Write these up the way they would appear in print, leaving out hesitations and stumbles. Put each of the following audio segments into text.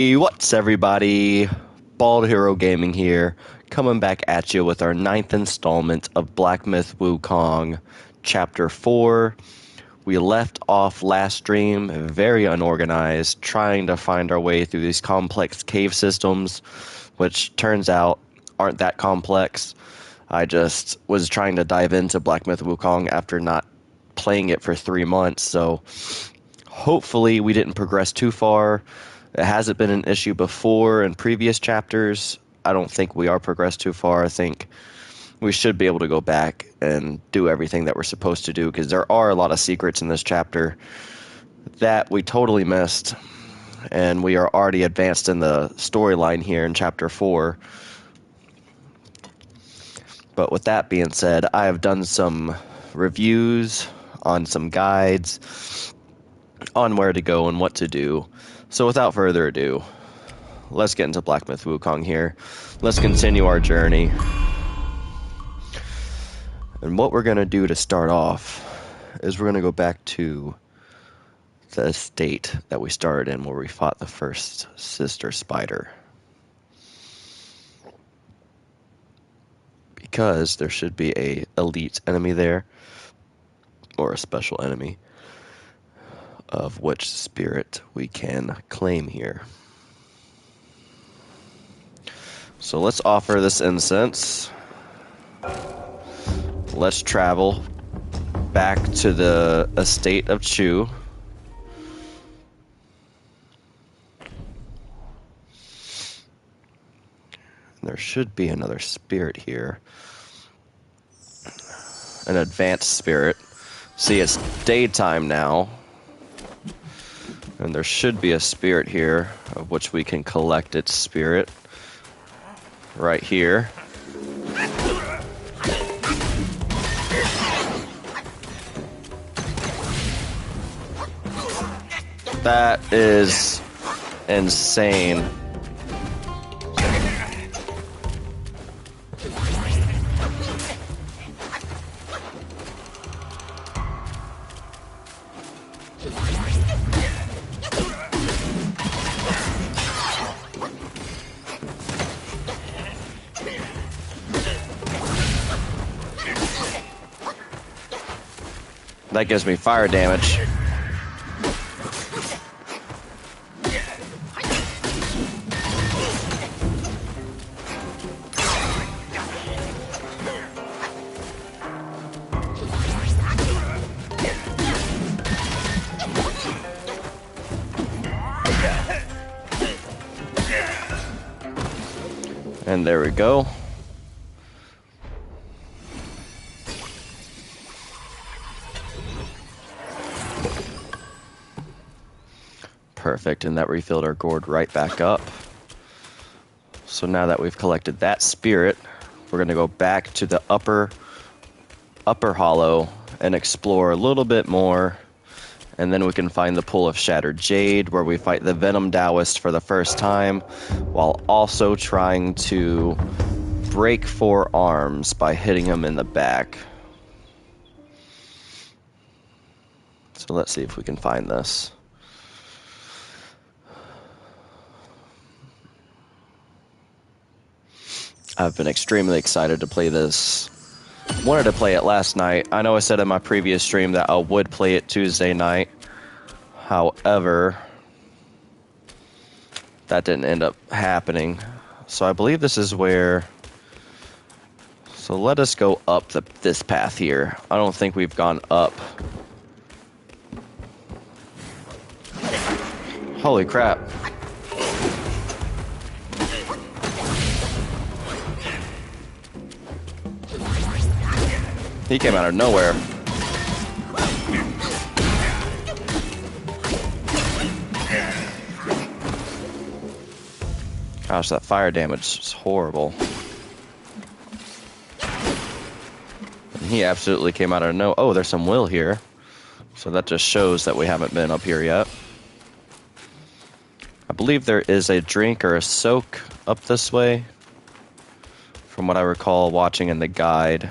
What's everybody? Bald Hero Gaming here, coming back at you with our ninth installment of Black Myth Wukong, Chapter 4. We left off last stream very unorganized, trying to find our way through these complex cave systems, which turns out aren't that complex. I just was trying to dive into Black Myth Wukong after not playing it for 3 months, so hopefully we didn't progress too far. It hasn't been an issue before in previous chapters. I don't think we are progressed too far. I think we should be able to go back and do everything that we're supposed to do, because there are a lot of secrets in this chapter that we totally missed, and we are already advanced in the storyline here in chapter 4. But with that being said, I have done some reviews on some guides on where to go and what to do. So without further ado, let's get into Black Myth Wukong here. Let's continue our journey. And what we're going to do to start off is we're going to go back to the estate that we started in, where we fought the first sister spider. Because there should be a elite enemy there, or a special enemy, of which spirit we can claim here. So let's offer this incense. Let's travel back to the estate of Chu. There should be another spirit here. An advanced spirit. See, it's daytime now. And there should be a spirit here, of which we can collect its spirit. Right here. That is insane. That gives me fire damage. And there we go. Perfect, and that refilled our gourd right back up. So now that we've collected that spirit, we're going to go back to the upper hollow and explore a little bit more, and then we can find the Pool of Shattered Jade, where we fight the Venom Taoist for the first time, while also trying to break 4 arms by hitting him in the back. So let's see if we can find this. I've been extremely excited to play this. Wanted to play it last night. I know I said in my previous stream that I would play it Tuesday night. However, that didn't end up happening. So I believe this is where... So let us go up this path here. I don't think we've gone up. Holy crap. He came out of nowhere. Gosh, that fire damage is horrible. And he absolutely came out of nowhere. Oh, there's some will here. So that just shows that we haven't been up here yet. I believe there is a drink or a soak up this way, from what I recall watching in the guide.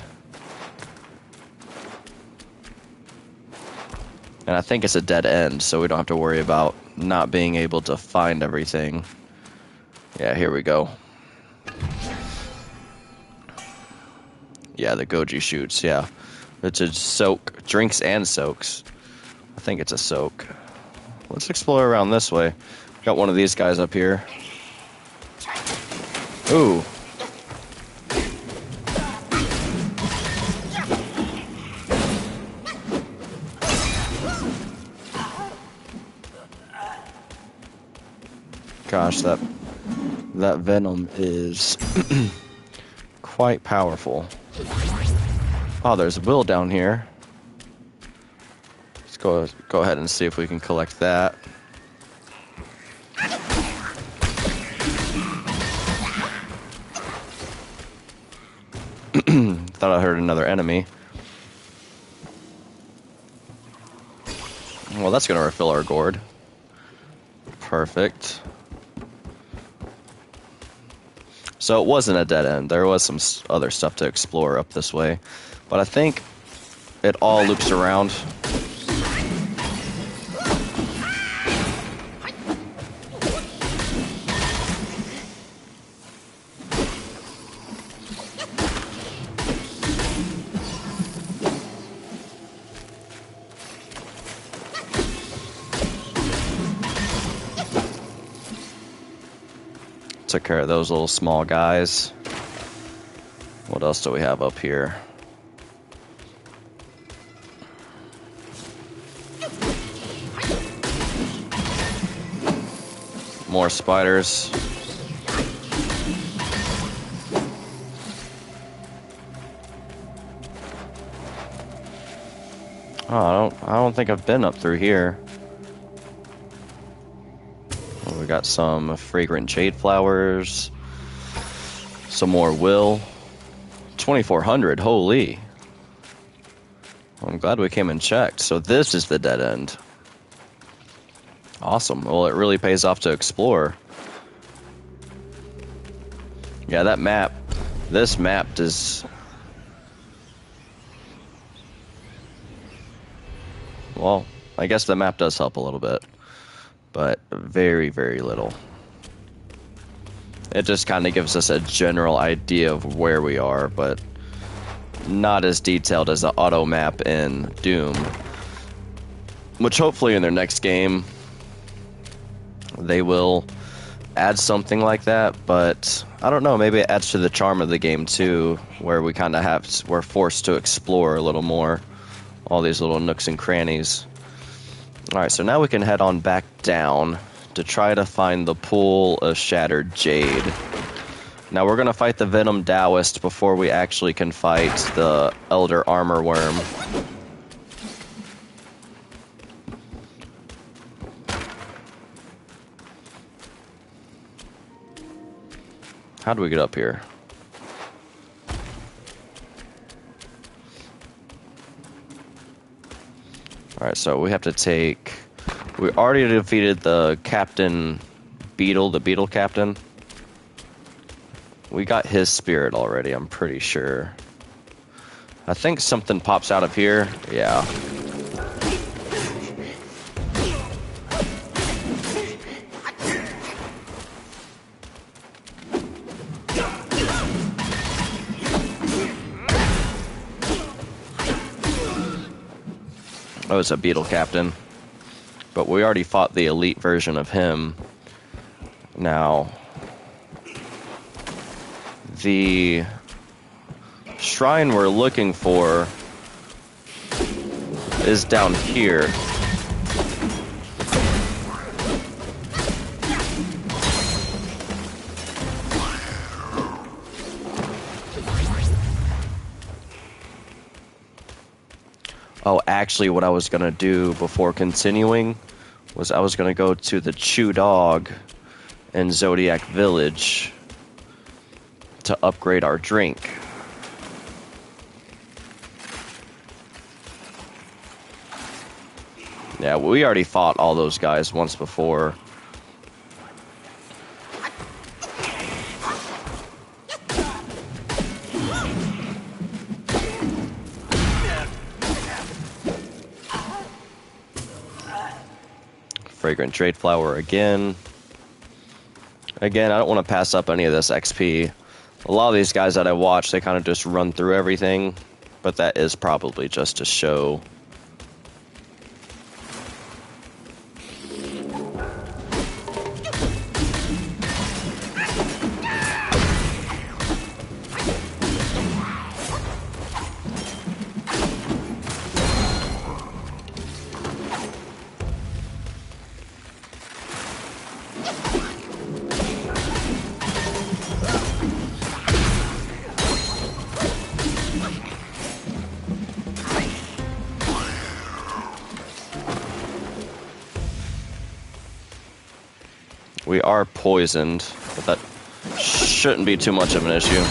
And I think it's a dead end, so we don't have to worry about not being able to find everything. Yeah, here we go. Yeah, the goji shoots, yeah. It's a soak. Drinks and soaks. I think it's a soak. Let's explore around this way. Got one of these guys up here. Ooh. Gosh, that venom is quite powerful. Oh, there's Will down here. Let's go ahead and see if we can collect that. Thought I heard another enemy. Well, that's gonna refill our gourd. Perfect. So it wasn't a dead end. There was some other stuff to explore up this way. But I think it all loops around. Took care of those little small guys. What else do we have up here? More spiders. Oh, I don't think I've been up through here. We got some fragrant jade flowers. Some more will. 2,400, holy. Well, I'm glad we came and checked. So this is the dead end. Awesome. Well, it really pays off to explore. Yeah, that map. This map does... Well, I guess the map does help a little bit. But very, very little. It just kind of gives us a general idea of where we are, but not as detailed as the auto map in Doom. Which hopefully in their next game, they will add something like that, but I don't know, maybe it adds to the charm of the game too, where we kind of we're forced to explore a little more. All these little nooks and crannies. Alright, so now we can head on back down to try to find the pool of shattered jade. Now we're going to fight the Venom Taoist before we actually can fight the Elder Armor Worm. How do we get up here? Alright, so we have to take... We already defeated the Captain Beetle, the Beetle Captain. We got his spirit already, I'm pretty sure. I think something pops out of here. Yeah. Oh, it's a Beetle Captain. But we already fought the elite version of him. Now, the shrine we're looking for is down here. Oh, actually, what I was going to do before continuing was I was going to go to the Chew Dog in Zodiac Village to upgrade our drink. Yeah, we already fought all those guys once before. Fragrant jade flower again. Again, I don't want to pass up any of this XP. A lot of these guys that I watch, they kind of just run through everything, but that is probably just to show. We are poisoned, but that shouldn't be too much of an issue.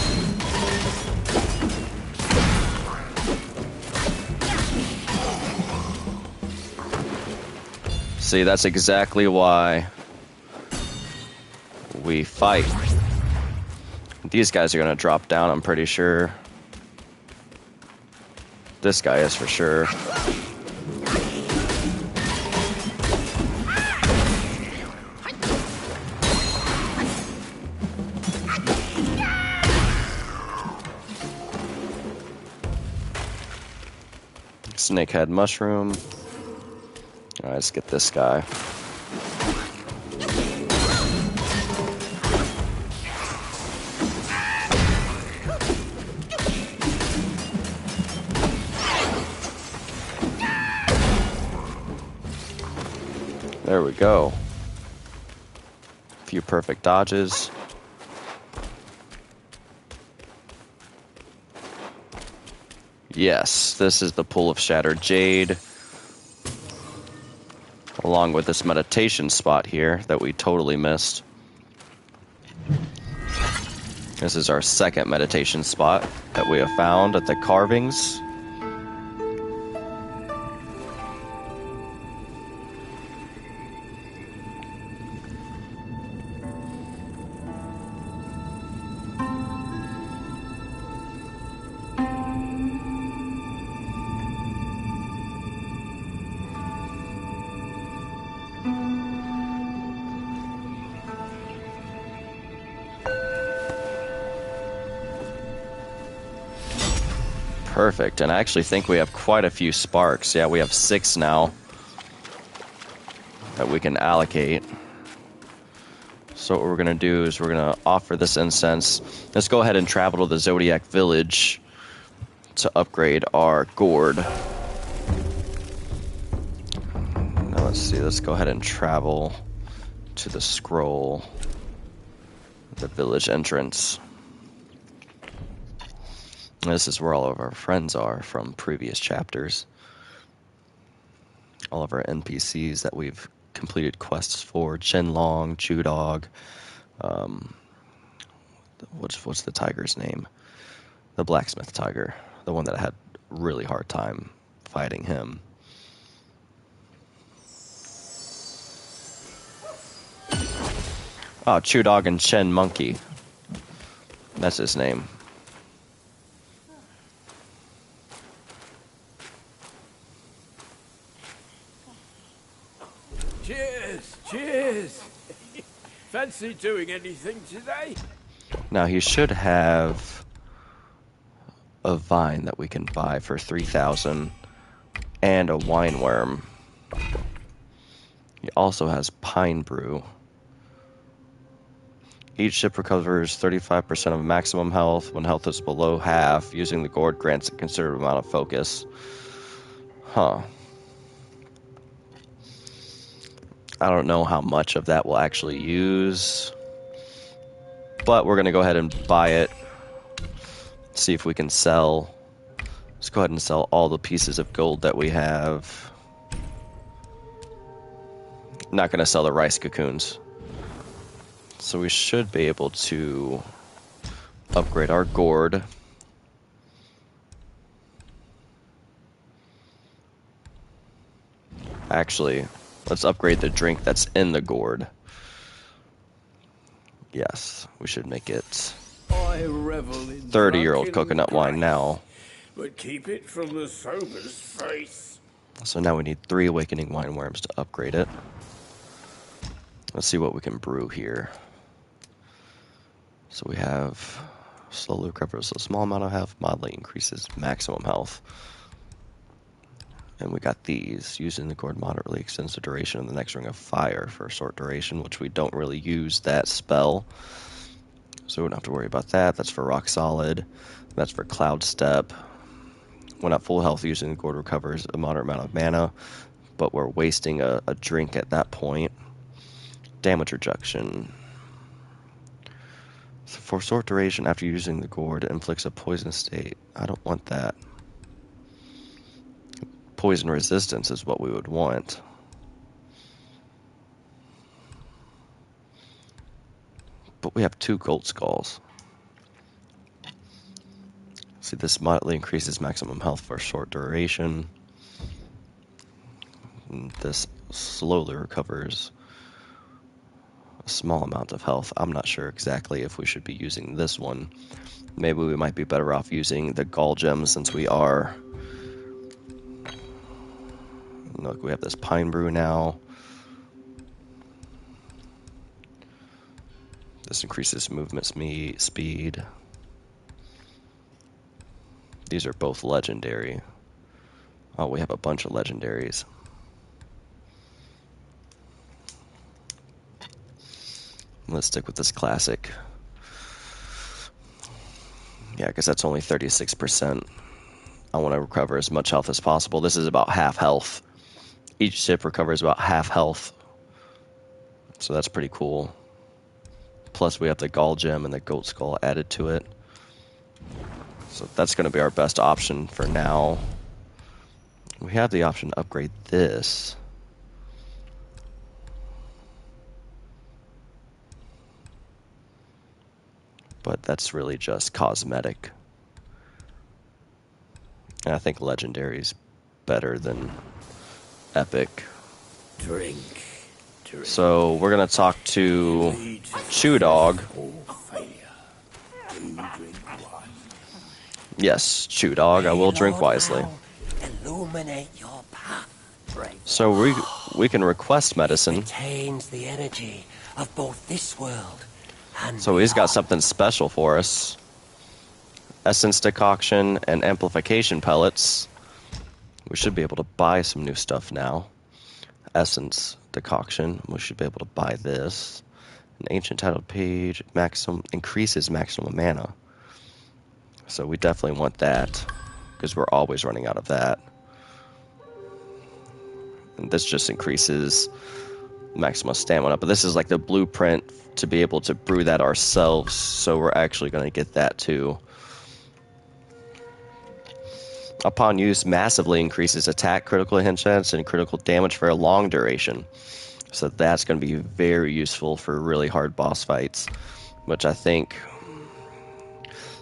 See, that's exactly why we fight. These guys are going to drop down, I'm pretty sure. This guy is for sure. Snakehead mushroom. Alright, let's get this guy. There we go. A few perfect dodges. Yes, this is the Pool of Shattered Jade. Along with this meditation spot here that we totally missed. This is our second meditation spot that we have found at the carvings. Perfect, and I actually think we have quite a few sparks. Yeah, we have 6 now that we can allocate. So what we're going to do is we're going to offer this incense. Let's go ahead and travel to the Zodiac Village to upgrade our gourd. Now let's see, let's go ahead and travel to the scroll, the village entrance. This is where all of our friends are from previous chapters. All of our NPCs that we've completed quests for. Shenlong, Chudog. What's the tiger's name? The blacksmith tiger. The one that I had a really hard time fighting him. Oh, Chudog and Shen Monkey. That's his name. Cheers! Cheers! Fancy doing anything today? Now he should have a vine that we can buy for 3,000 and a wine worm. He also has pine brew. Each ship recovers 35% of maximum health when health is below half. Using the gourd grants a considerable amount of focus. Huh. I don't know how much of that we'll actually use, but we're going to go ahead and buy it, see if we can sell. Let's go ahead and sell all the pieces of gold that we have. Not going to sell the rice cocoons. So we should be able to upgrade our gourd. Actually, let's upgrade the drink that's in the gourd. Yes, we should make it I revel in 30-year-old coconut wine now. But keep it from the sober's face. So now we need 3 awakening wine worms to upgrade it. Let's see what we can brew here. So we have slowly recovers a small amount of health, mildly increases maximum health. And we got these. Using the gourd moderately extends the duration of the next ring of fire for a short duration, which we don't really use that spell. So we don't have to worry about that. That's for rock solid. That's for cloud step. When at full health, using the gourd recovers a moderate amount of mana, but we're wasting a drink at that point. Damage reduction. So for short duration after using the gourd, it inflicts a poison state. I don't want that. Poison resistance is what we would want. But we have 2 gold skulls. See, this moderately increases maximum health for a short duration. And this slowly recovers a small amount of health. I'm not sure exactly if we should be using this one. Maybe we might be better off using the gall gems since we are... Look, we have this pine brew now. This increases movement speed. These are both legendary. Oh, we have a bunch of legendaries. Let's stick with this classic. Yeah, because that's only 36%. I want to recover as much health as possible. This is about half health. Each ship recovers about half health. So that's pretty cool. Plus we have the gall gem and the goat skull added to it. So that's going to be our best option for now. We have the option to upgrade this. But that's really just cosmetic. And I think legendary's better than epic. Drink. So we're going to talk to Chew Dog. Yes, Chew Dog, I will drink wisely. Illuminate your path, Drake. So we can request medicine. Retains the energy of both this world and So he's got beyond. something special for us. Essence decoction and amplification pellets. We should be able to buy some new stuff now. Essence decoction. We should be able to buy this. An ancient titled page. Increases maximum mana. So we definitely want that, because we're always running out of that. And this just increases maximum stamina. But this is like the blueprint to be able to brew that ourselves. So we're actually going to get that too. Upon use, massively increases attack, critical hit chance, and critical damage for a long duration. So that's going to be very useful for really hard boss fights, which I think...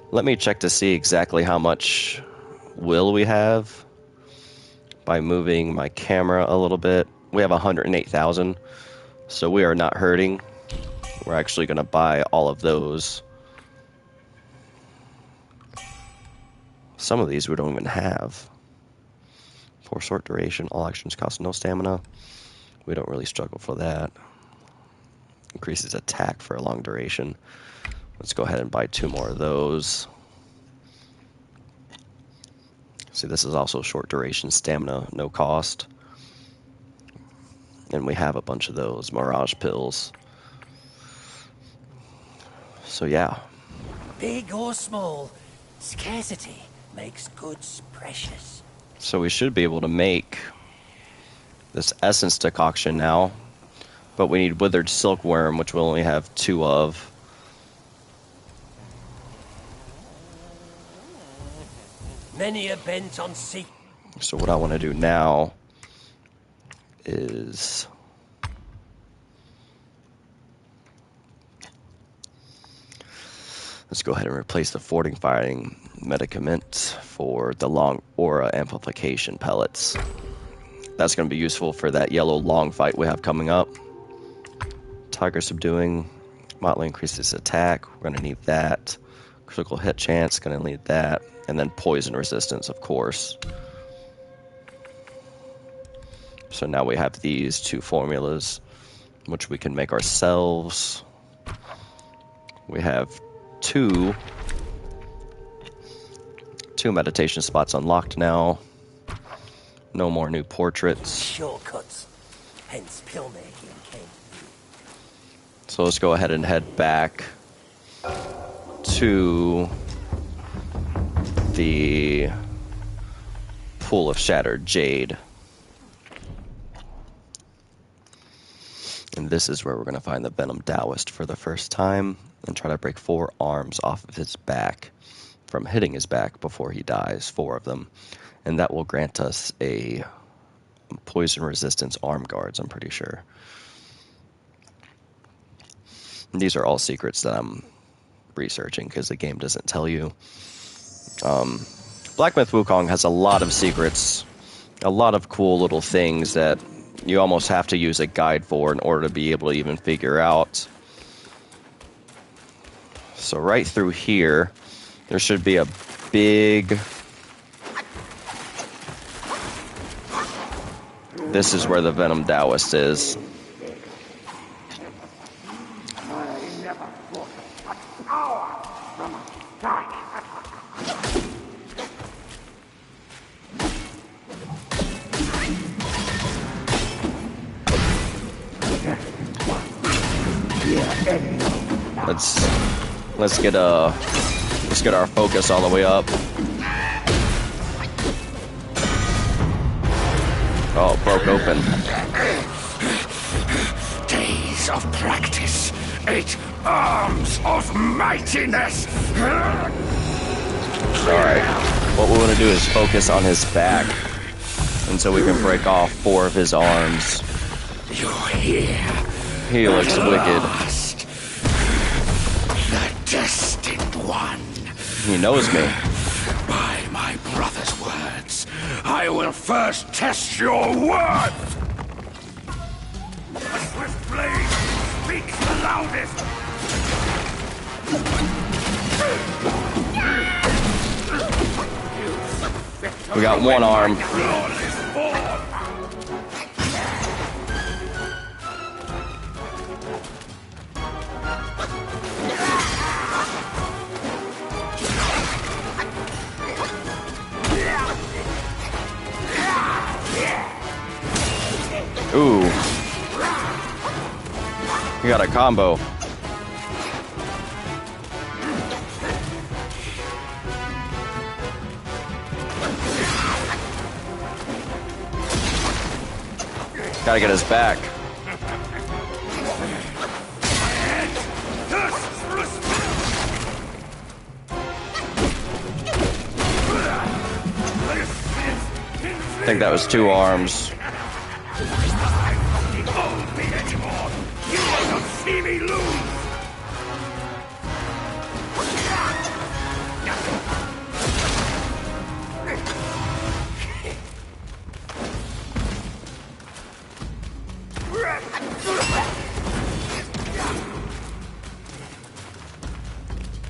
Let me check to see exactly how much will we have by moving my camera a little bit. We have 108,000, so we are not hurting. We're actually going to buy all of those. Some of these we don't even have. For short duration, all actions cost no stamina. We don't really struggle for that. Increases attack for a long duration. Let's go ahead and buy 2 more of those. See, this is also short duration stamina, no cost. And we have a bunch of those Mirage pills. So yeah. Big or small, scarcity makes goods precious. So we should be able to make this essence decoction now. But we need withered silkworm, which we only have 2 of. Many are bent on seek. So what I want to do now is... Let's go ahead and replace the fortifying medicament for the long aura amplification pellets. That's going to be useful for that yellow long fight we have coming up. Tiger subduing. Motley increases attack. We're going to need that. Critical hit chance. Going to need that. And then poison resistance, of course. So now we have these 2 formulas, which we can make ourselves. We have two meditation spots unlocked now. No more new portraits. Shortcuts. Hence pill making came. So let's go ahead and head back to the Pool of Shattered Jade. And this is where we're going to find the Venom Taoist for the first time and try to break 4 arms off of his back from hitting his back before he dies, 4 of them. And that will grant us a poison resistance arm guards, I'm pretty sure. And these are all secrets that I'm researching because the game doesn't tell you. Black Myth Wukong has a lot of secrets, a lot of cool little things that you almost have to use a guide for in order to be able to even figure out. So right through here, there should be a big... This is where the Venom Taoist is. Let's get our focus all the way up. Oh, it broke open. Days of practice, 8 arms of mightiness. Alright, what we want to do is focus on his back, and so we can break off 4 of his arms. You're here. He looks wicked. The destined one. He knows me. By my brother's words, I will first test your worth. The swift blade speaks the loudest. We got 1 arm. Ooh. We got a combo. Gotta get his back. I think that was 2 arms. See me lose.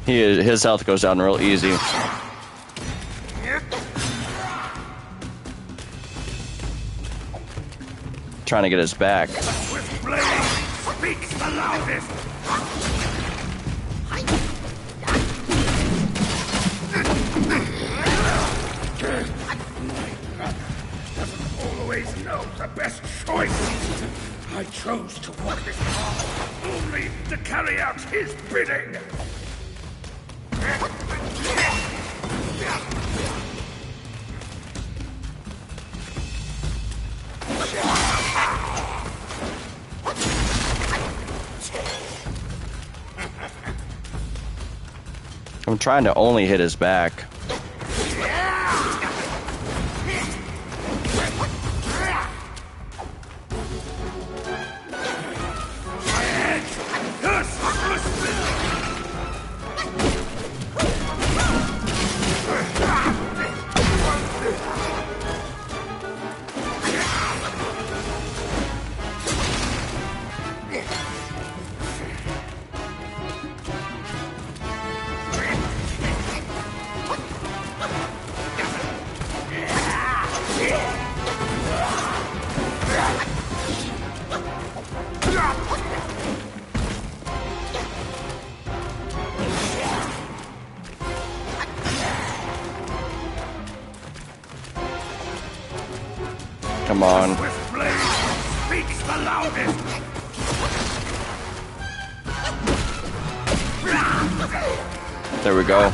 His health goes down real easy. Trying to get his back. Swift blade speaks the loudest. Doesn't always know the best choice. I chose to walk this path only to carry out his bidding. I'm trying to only hit his back. Come on. Swift blade speaks the loudest. There we go.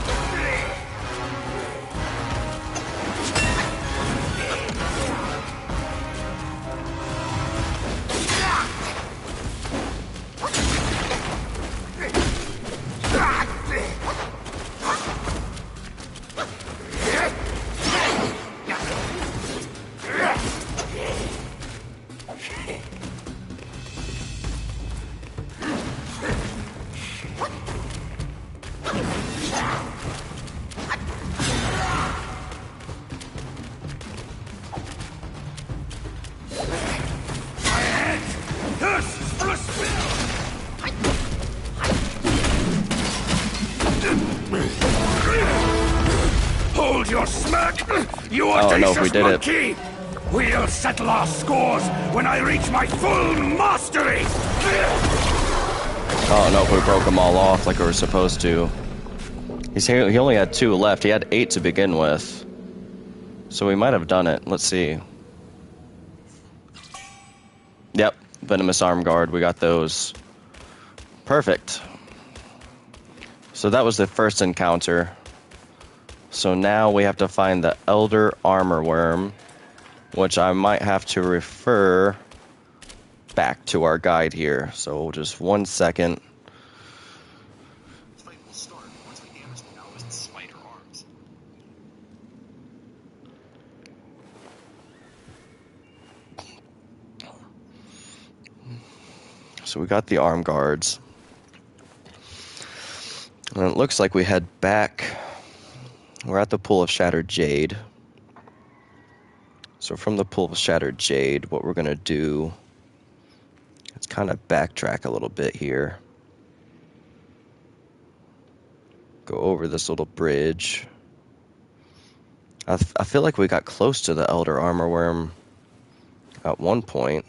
Hold your smirk, you I don't know if audacious we did it. monkey! We'll settle our scores when I reach my full mastery! I don't know if we broke them all off like we were supposed to. He only had 2 left. He had 8 to begin with. So we might have done it. Let's see. Yep, Venomous Arm Guard. We got those. Perfect. So that was the first encounter. So now we have to find the Elder Armor Worm, which I might have to refer back to our guide here. So just 1 second. Fight will start once we damage the Taoist spider arms. So we got the arm guards. And it looks like we head back. We're at the Pool of Shattered Jade. So from the Pool of Shattered Jade, what we're going to do is kind of backtrack a little bit here. Go over this little bridge. I feel like we got close to the Elder Armor Worm at one point.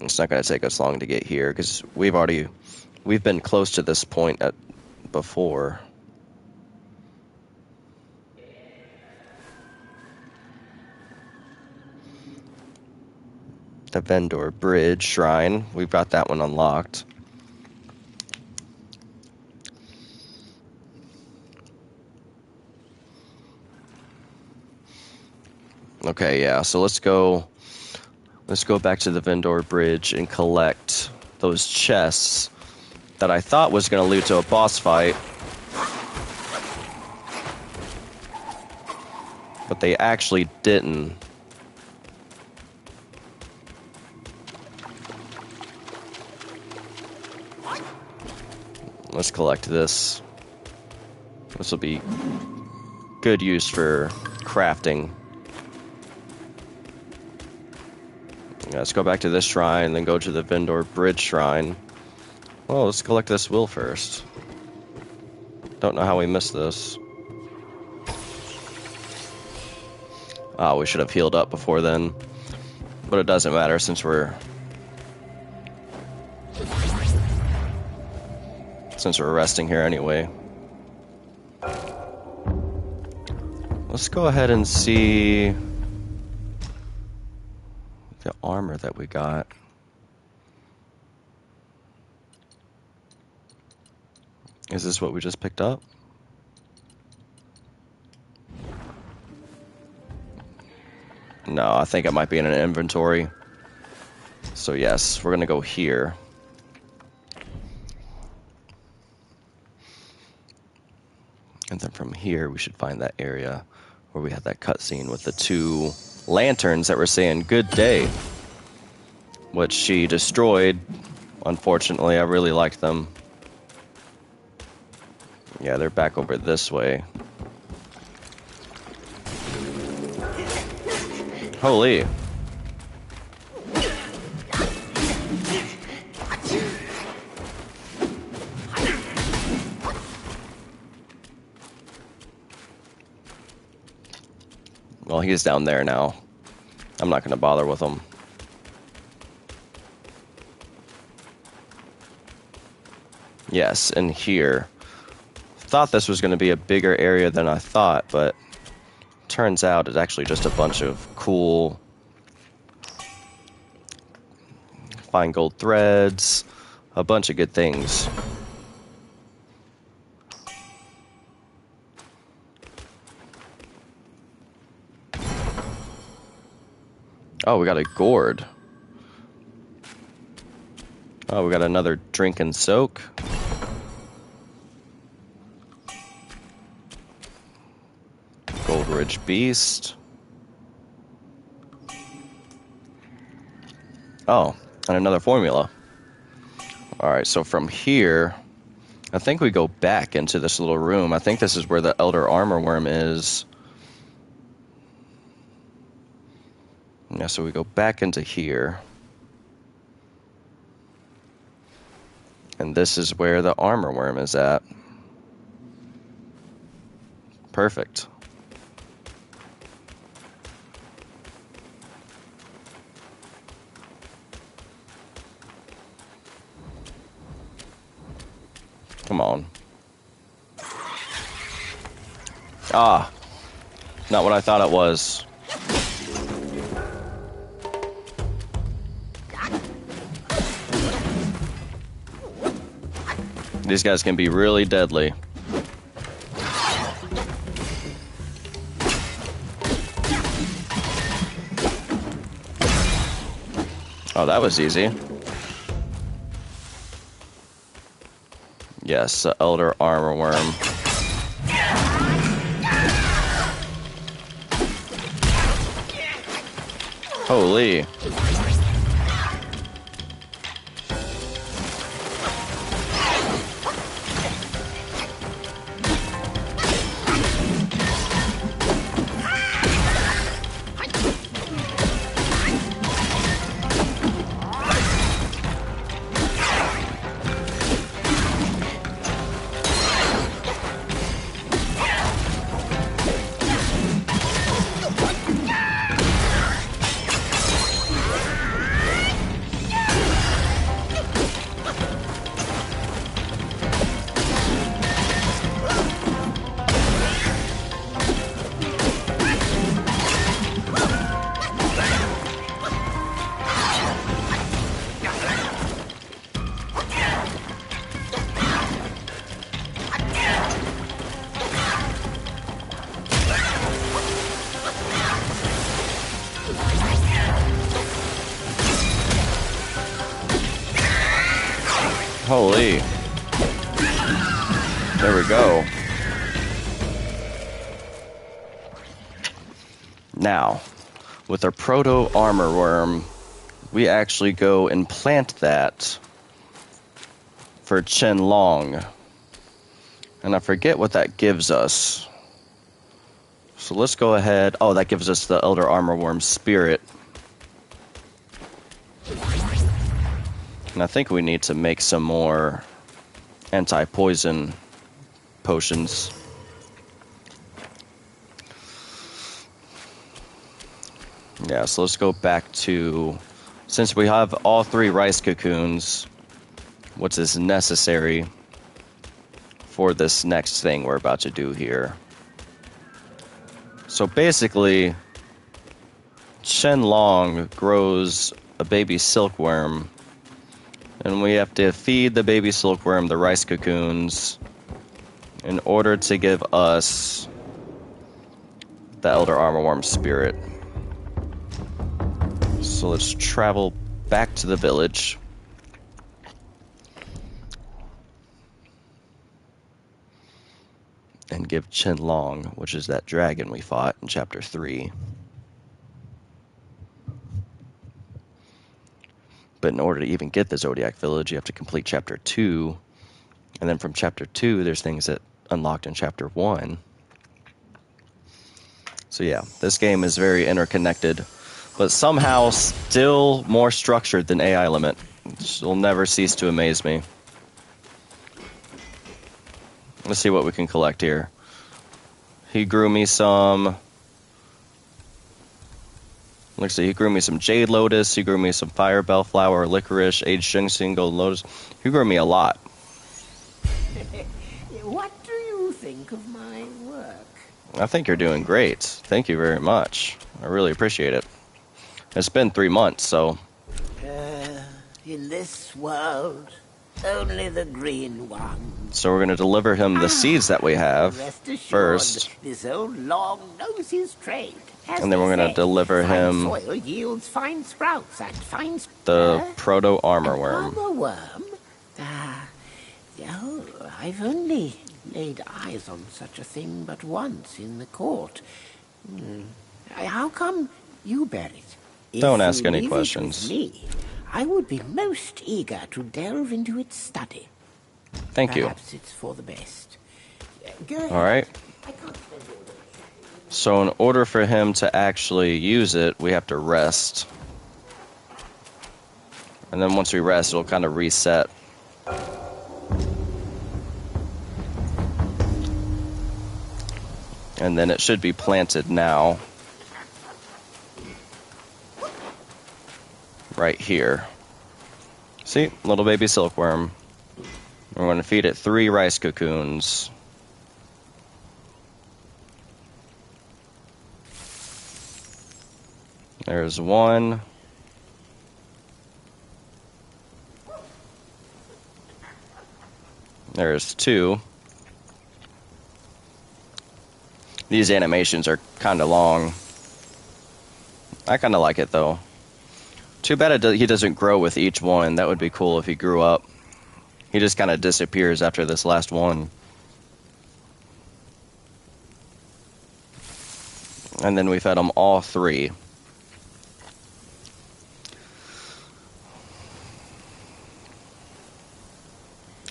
It's not going to take us long to get here because we've been close to this point before. The Vendor Bridge Shrine, we've got that one unlocked. Okay, yeah, so let's go back to the Vendor Bridge and collect those chests that I thought was going to lead to a boss fight. But they actually didn't. Let's collect this. This will be good use for crafting. Yeah, let's go back to this shrine, then go to the Vendor Bridge Shrine. Oh, let's collect this will first. Don't know how we missed this. Oh, we should have healed up before then. But it doesn't matter since we're resting here anyway. Let's go ahead and see the armor that we got. Is this what we just picked up? No, I think it might be in an inventory. So yes, we're gonna go here. And then from here, we should find that area where we had that cutscene with the 2 lanterns that were saying good day, which she destroyed. Unfortunately, I really liked them. Yeah, they're back over this way. Holy. Well, he's down there now. I'm not going to bother with him. Yes, and here. Thought this was going to be a bigger area than I thought, but turns out it's actually just a bunch of cool fine gold threads, a bunch of good things. Oh, we got a gourd. Oh, we got another drink and soak. Gold Ridge Beast. Oh, and another formula. Alright, so from here, I think we go back into this little room. I think this is where the Elder Armor Worm is. Yeah, so we go back into here. And this is where the Armor Worm is at. Perfect. Come on. Ah, not what I thought it was. These guys can be really deadly. Oh, that was easy. Yes, the Elder Armor Worm. Holy. Holy. There we go. Now, with our Proto Armor Worm, we actually go and plant that for Chen Long. And I forget what that gives us. So let's go ahead. Oh, that gives us the Elder Armor Worm Spirit. And I think we need to make some more anti-poison potions. Yeah, so let's go back to... Since we have all 3 rice cocoons, what is necessary for this next thing we're about to do here? So basically, Chen Long grows a baby silkworm, and we have to feed the baby silkworm the rice cocoons in order to give us the Elder Armor Worm Spirit. So let's travel back to the village. And give Chen Long, which is that dragon we fought in Chapter 3. But in order to even get the Zodiac Village, you have to complete Chapter 2. And then from Chapter 2, there's things that unlocked in Chapter 1. So yeah, this game is very interconnected, but somehow still more structured than AI Limit. It will never cease to amaze me. Let's see what we can collect here. He grew me some... Let's see, he grew me some Jade Lotus, he grew me some Fire Bellflower, Licorice, Aged Ginseng, Gold Lotus. He grew me a lot. What do you think of my work? I think you're doing great. Thank you very much. I really appreciate it. It's been 3 months, so In this world, only the green ones. we're going to deliver him the seeds that we have Rest assured, first, this old log knows his trade. As and then we're they going to say, deliver fine him soil yields fine sprouts, and fine the proto armor worm. Armor worm? Oh, I've only laid eyes on such a thing but once in the court. How come you bear it? Don't If ask you any leave it questions. with me, I would be most eager to delve into its study. Thank you. Perhaps it's for the best. Go ahead. All right. I can't spend all day. So in order for him to actually use it, we have to rest. And then once we rest, it'll kind of reset. And then it should be planted now. Right here. See? Little baby silkworm. We're going to feed it 3 rice cocoons. There's 1. There's 2. These animations are kind of long. I kind of like it, though. Too bad he doesn't grow with each one. That would be cool if he grew up. He just kind of disappears after this last one. And then we fed him all 3.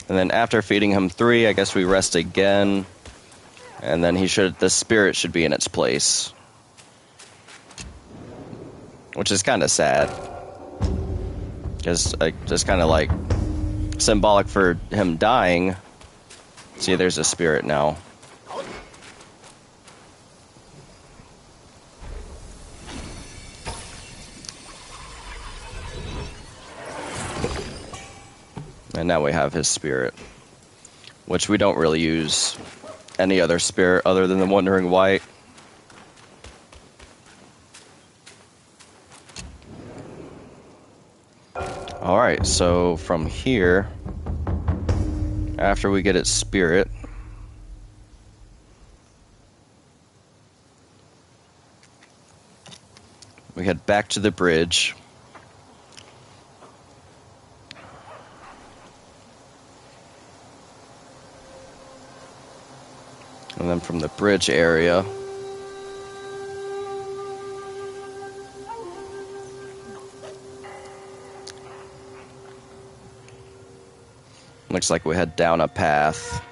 And then after feeding him 3, I guess we rest again. And then the spirit should be in its place. Which is kind of sad. Just kind of like symbolic for him dying. See, there's a spirit now. And now we have his spirit, which we don't really use any other spirit other than the Wandering White. Alright, so from here, after we get its spirit, we head back to the bridge. And then from the bridge area, looks like we head down a path.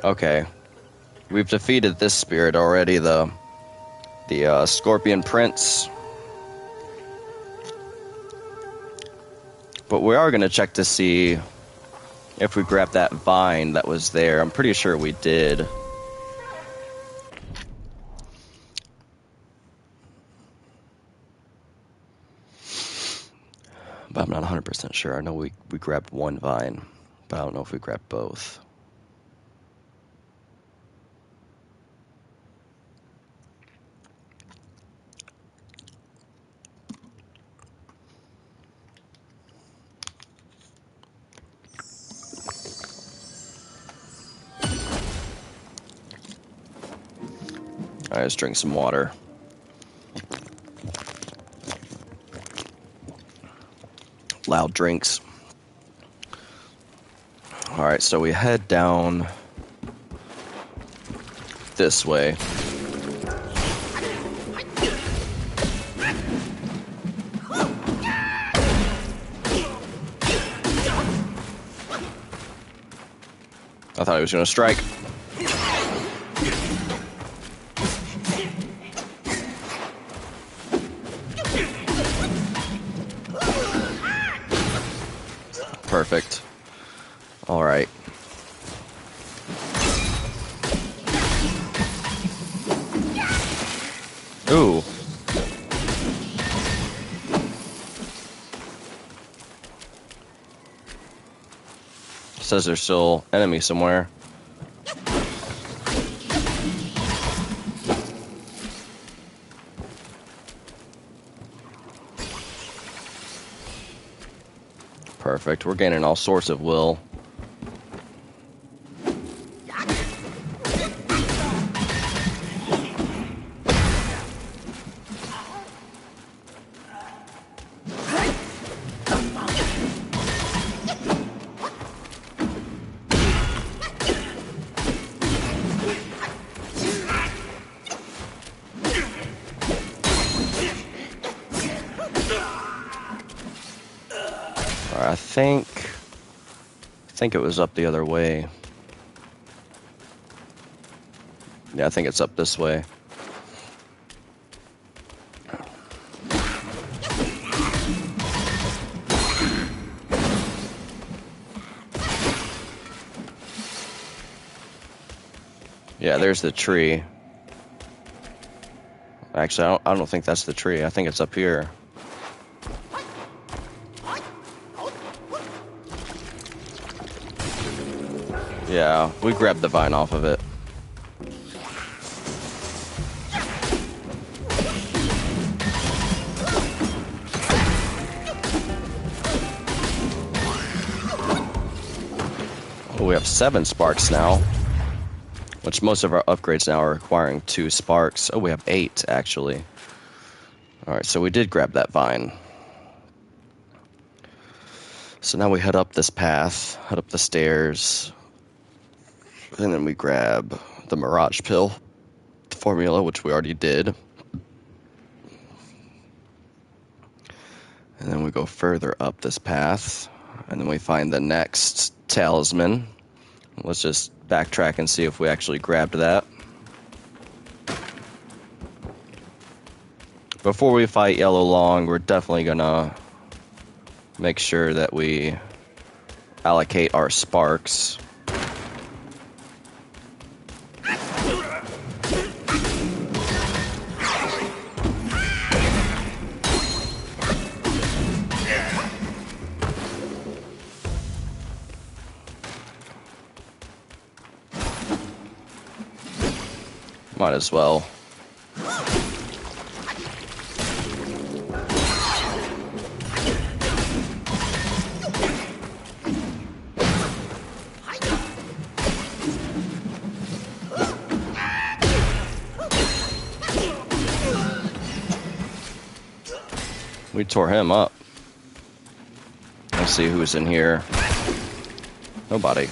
Okay. We've defeated this spirit already, the Scorpion Prince. But we are going to check to see if we grabbed that vine that was there. I'm pretty sure we did. But I'm not 100% sure. I know we grabbed 1 vine, but I don't know if we grabbed both. Alright, let's drink some water. Loud drinks. Alright, so we head down this way. I thought he was going to strike. Perfect. All right. Ooh. says there's still enemies somewhere. Perfect. We're gaining all sorts of will. I think it was up the other way. Yeah, I think it's up this way. Yeah, there's the tree. Actually, I don't think that's the tree. I think it's up here. Yeah, we grabbed the vine off of it. Oh, we have 7 sparks now, which most of our upgrades now are requiring 2 sparks. Oh, we have 8, actually. Alright, so we did grab that vine. So now we head up this path, head up the stairs, and then we grab the Mirage Pill formula, which we already did. And then we go further up this path, and then we find the next talisman. Let's just backtrack and see if we actually grabbed that. Before we fight Yellow Long, we're definitely gonna make sure that we allocate our sparks. Might as well. We tore him up. Let's see who's in here. Nobody.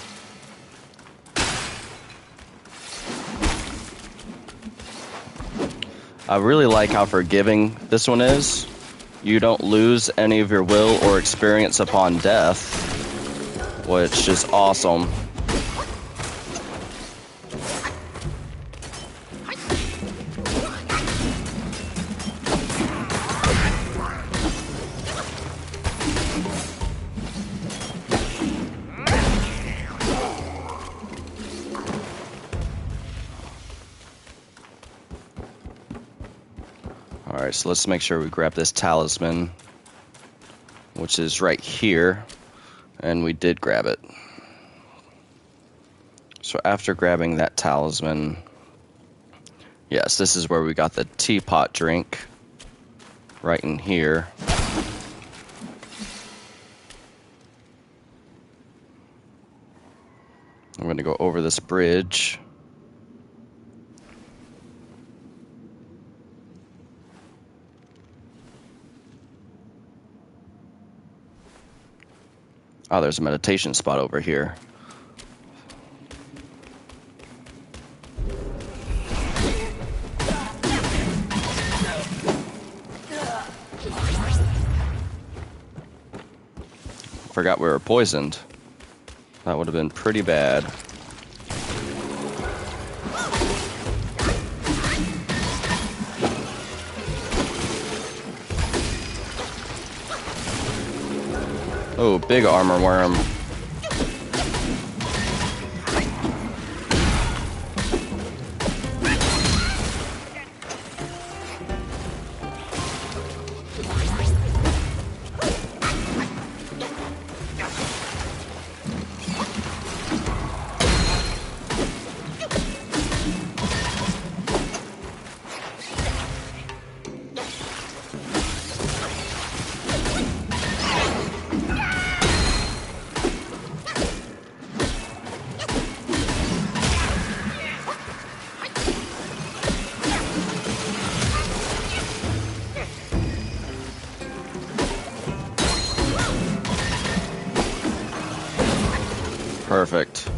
I really like how forgiving this one is. You don't lose any of your will or experience upon death, which is awesome. Alright, so let's make sure we grab this talisman, which is right here, and we did grab it. So after grabbing that talisman, yes, this is where we got the teapot drink, right in here. I'm going to go over this bridge. Oh, there's a meditation spot over here. Forgot we were poisoned. That would have been pretty bad. Oh, big armor worm. Perfect.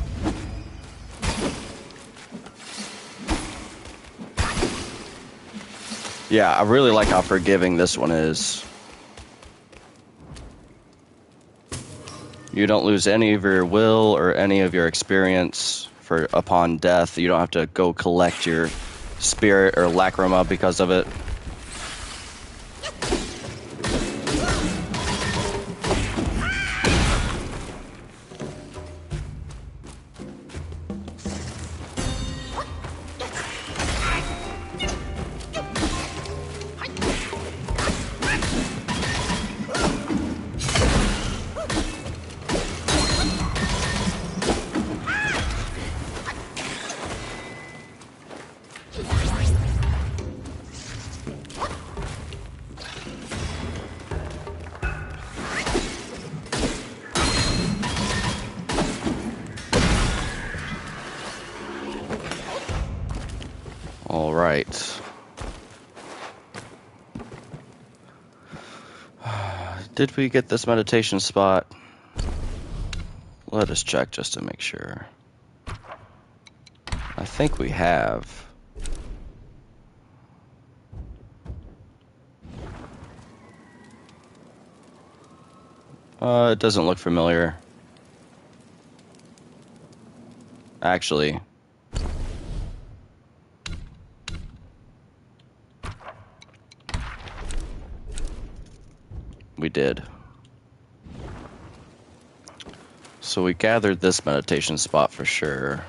Yeah, I really like how forgiving this one is. You don't lose any of your will or any of your experience upon death. You don't have to go collect your spirit or lacrima because of it. All right. Did we get this meditation spot? Let us check just to make sure. I think we have. It doesn't look familiar. Actually. We did. So we gathered this meditation spot for sure.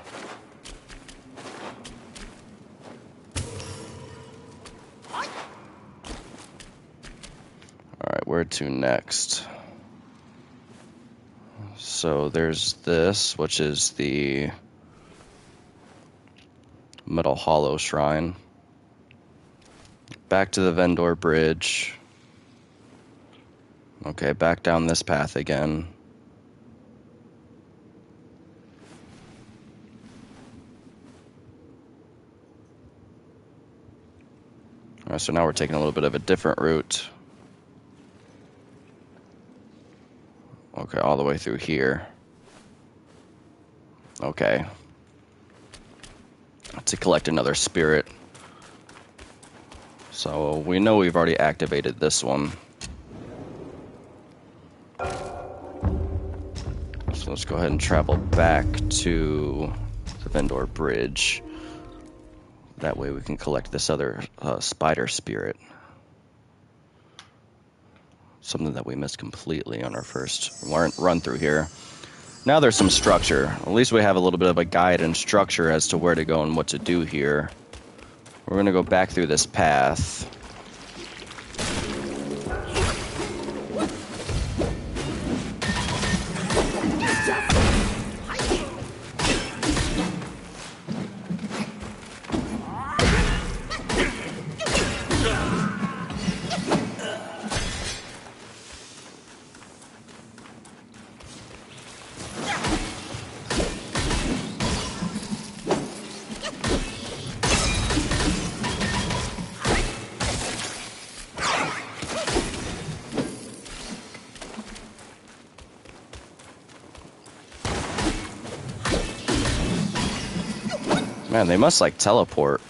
Alright, where to next? So there's this, which is the Metal Hollow Shrine. Back to the Vendor Bridge. Okay, back down this path again. Alright, so now we're taking a little bit of a different route. Okay, all the way through here. Okay. To collect another spirit. So we know we've already activated this one. So let's go ahead and travel back to the Vendor Bridge. That way we can collect this other spider spirit. Something that we missed completely on our first run through here. Now there's some structure. At least we have a little bit of a guide and structure as to where to go and what to do here. We're going to go back through this path. Man, they must like teleport.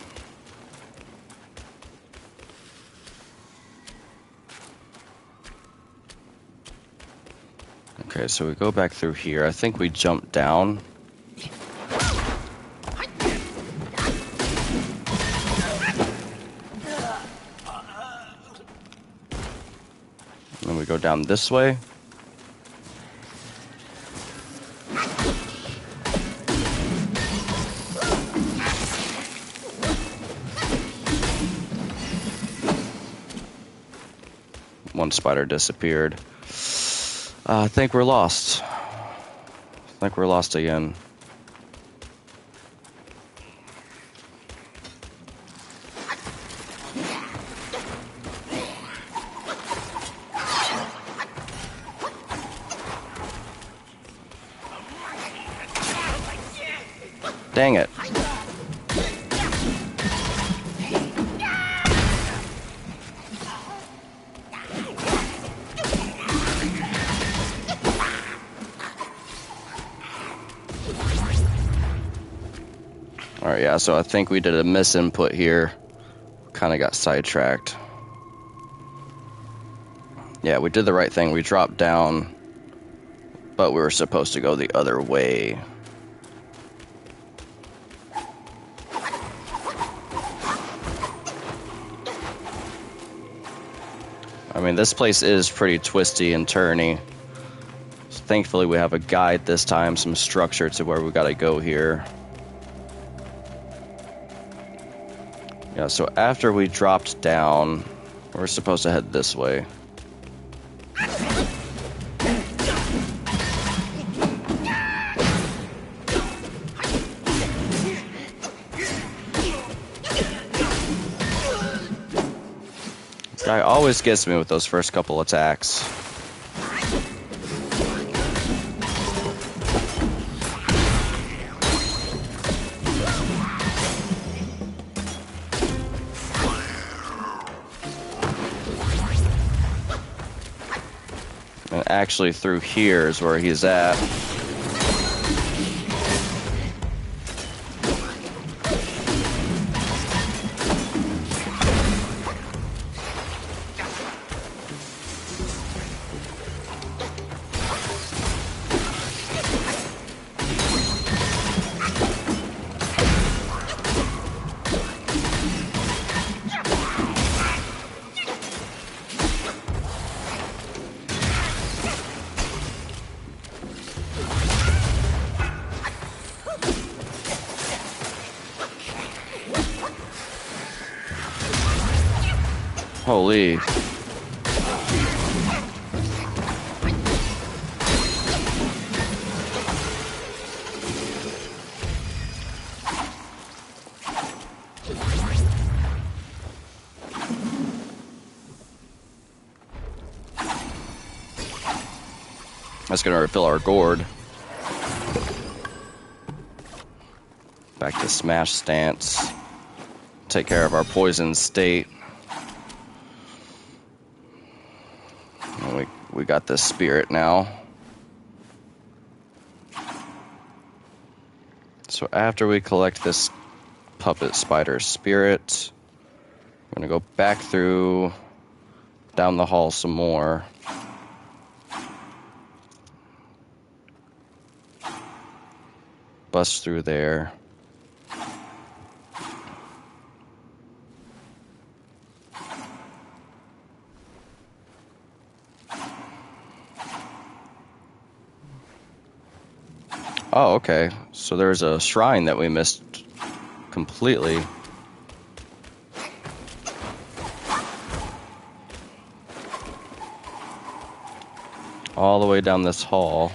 Okay, so we go back through here. I think we jump down. And then we go down this way. One spider disappeared. I think we're lost. I think we're lost again. Dang it. Alright, yeah, so I think we did a misinput here. Kind of got sidetracked. Yeah, we did the right thing. We dropped down, but we were supposed to go the other way. I mean, this place is pretty twisty and turny. So thankfully, we have a guide this time, some structure to where we gotta go here. Yeah, so after we dropped down, we're supposed to head this way. Guy always gets me with those first couple attacks. And actually through here is where he's at. Holy. That's gonna refill our gourd. Back to smash stance. Take care of our poison state. And we got this spirit now. So after we collect this puppet spider spirit, we're gonna go back through, down the hall some more. Bust through there. Oh, okay. So there's a shrine that we missed completely. All the way down this hall.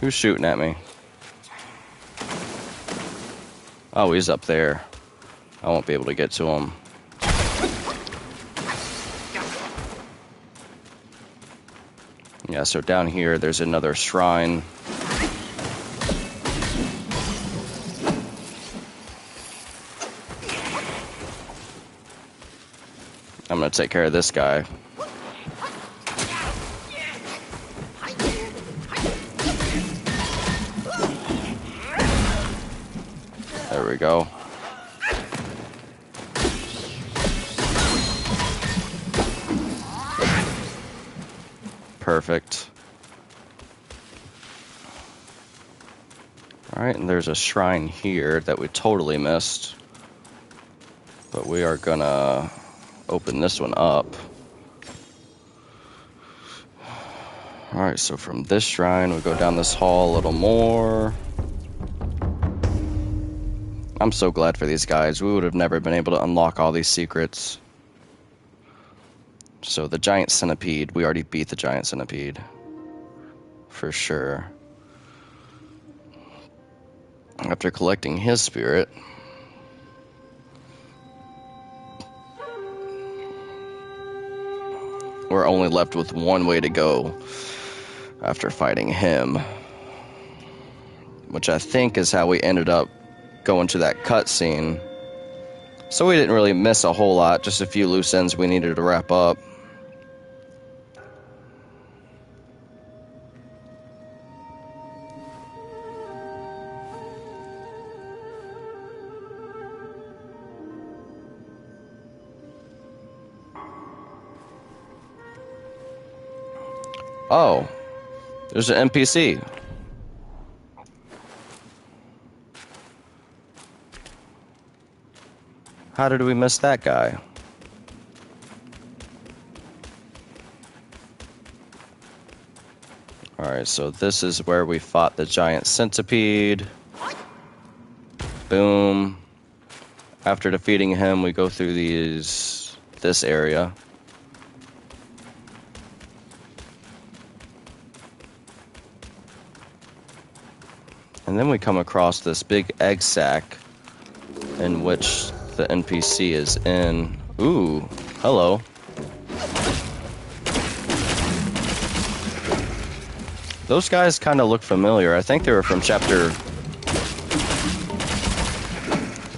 Who's shooting at me? Oh, he's up there. I won't be able to get to him. Yeah, so down here, there's another shrine. I'm gonna take care of this guy. There we go. Perfect. Alright, and there's a shrine here that we totally missed. But we are gonna open this one up. Alright, so from this shrine, we go down this hall a little more. I'm so glad for these guys. We would have never been able to unlock all these secrets. So the giant centipede, we already beat the giant centipede. For sure. After collecting his spirit, we're only left with one way to go after fighting him. Which I think is how we ended up go into that cutscene. So we didn't really miss a whole lot, just a few loose ends we needed to wrap up. Oh, there's an NPC. How did we miss that guy? Alright, so this is where we fought the giant centipede. Boom. After defeating him, we go through this area. And then we come across this big egg sack in which the NPC is in. Ooh, hello. Those guys kind of look familiar. I think they were from chapter...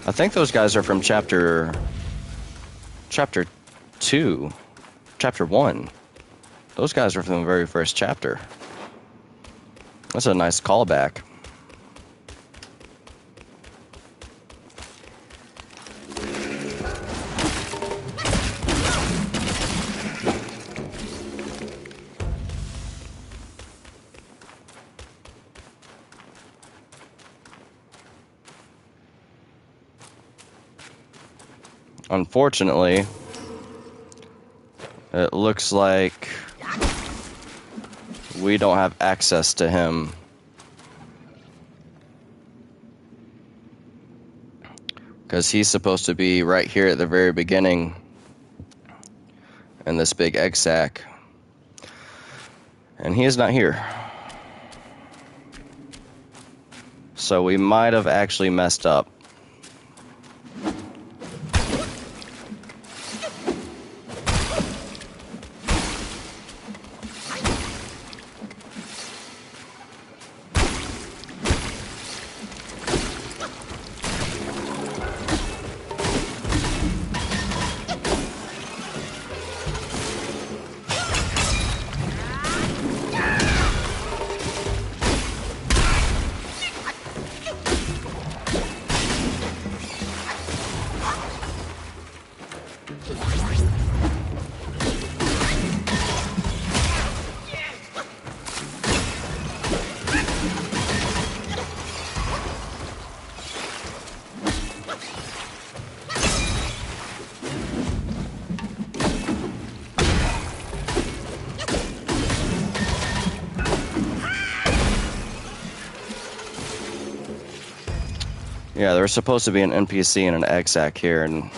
I think those guys are from chapter 2. Chapter 1. Those guys are from the very first chapter. That's a nice callback. Unfortunately, it looks like we don't have access to him. Because he's supposed to be right here at the very beginning in this big egg sack. And he is not here. So we might have actually messed up. Yeah, there was supposed to be an NPC and an egg sack here, and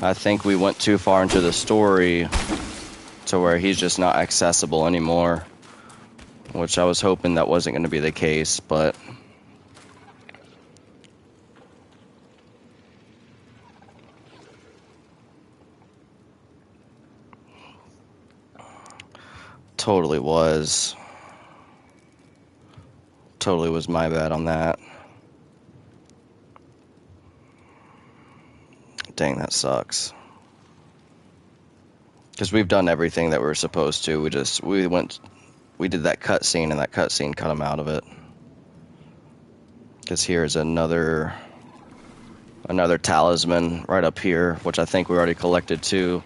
I think we went too far into the story to where he's just not accessible anymore, which I was hoping that wasn't going to be the case, but totally was my bad on that. Dang, that sucks. Because we've done everything that we were supposed to. We did that cutscene, and that cutscene cut him out of it. Because here's another talisman right up here, which I think we already collected too.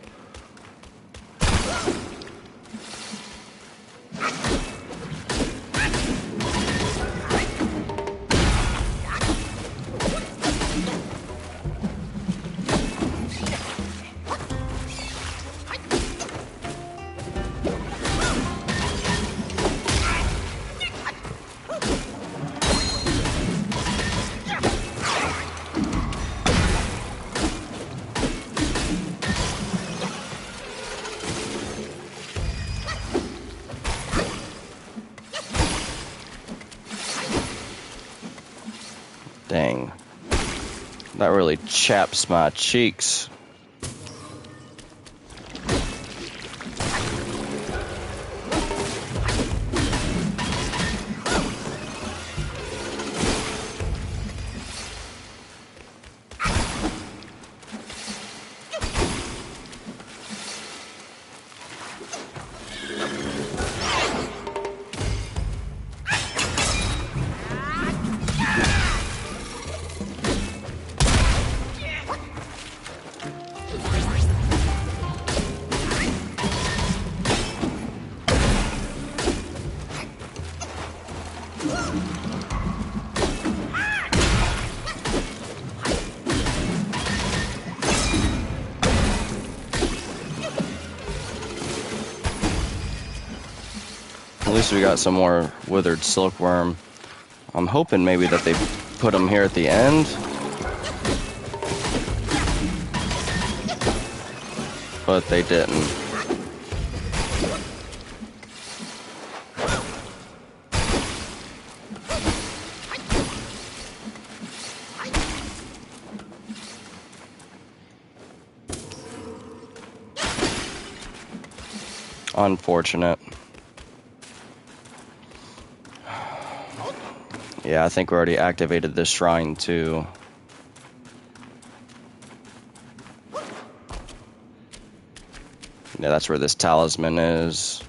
Dang. That really chaps my cheeks. least we got some more withered silkworm. I'm hoping maybe that they put them here at the end. But they didn't. Unfortunate. Yeah, I think we already activated this shrine too. Yeah, that's where this talisman is.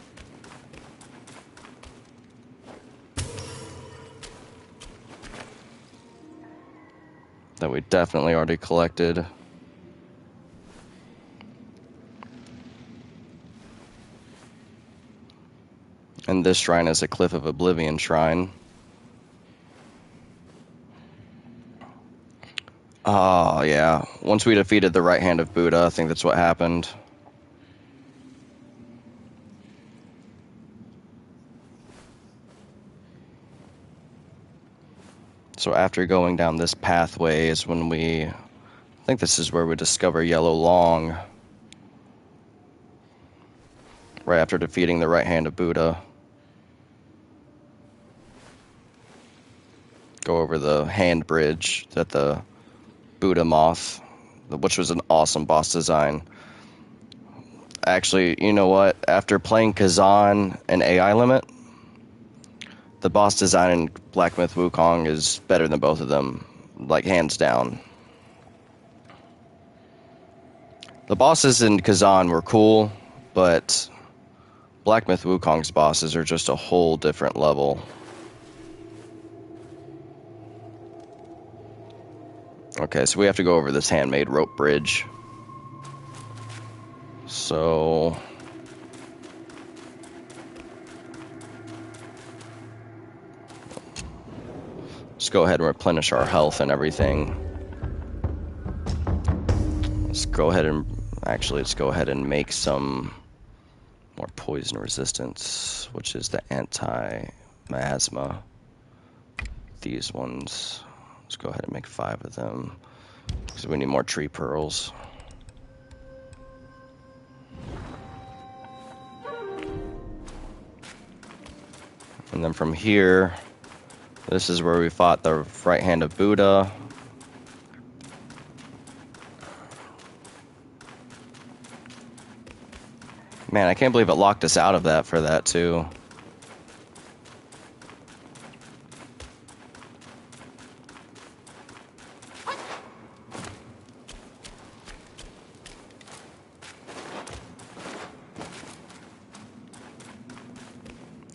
That we definitely already collected. And this shrine is a Cliff of Oblivion shrine. Oh, yeah. Once we defeated the right hand of Buddha, I think that's what happened. So after going down this pathway is when I think this is where we discover Yellow Long. Right after defeating the right hand of Buddha. Go over the hand bridge that the Buddha moth, which was an awesome boss design. Actually, you know what? After playing Kazan and AI Limit, the boss design in Black Myth Wukong is better than both of them, like hands down. The bosses in Kazan were cool, but Black Myth Wukong's bosses are just a whole different level. Okay, so we have to go over this handmade rope bridge. So let's go ahead and replenish our health and everything. Let's go ahead and make some more poison resistance, which is the anti-miasma. These ones. Let's go ahead and make 5 of them, because we need more tree pearls. And then from here, this is where we fought the right hand of Buddha. Man, I can't believe it locked us out of that for that too.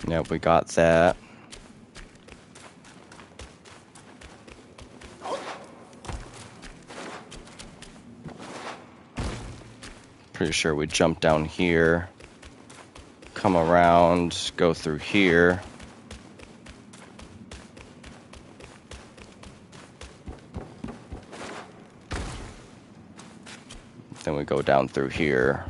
Yep, we got that. Pretty sure we jump down here, come around, go through here. Then we go down through here.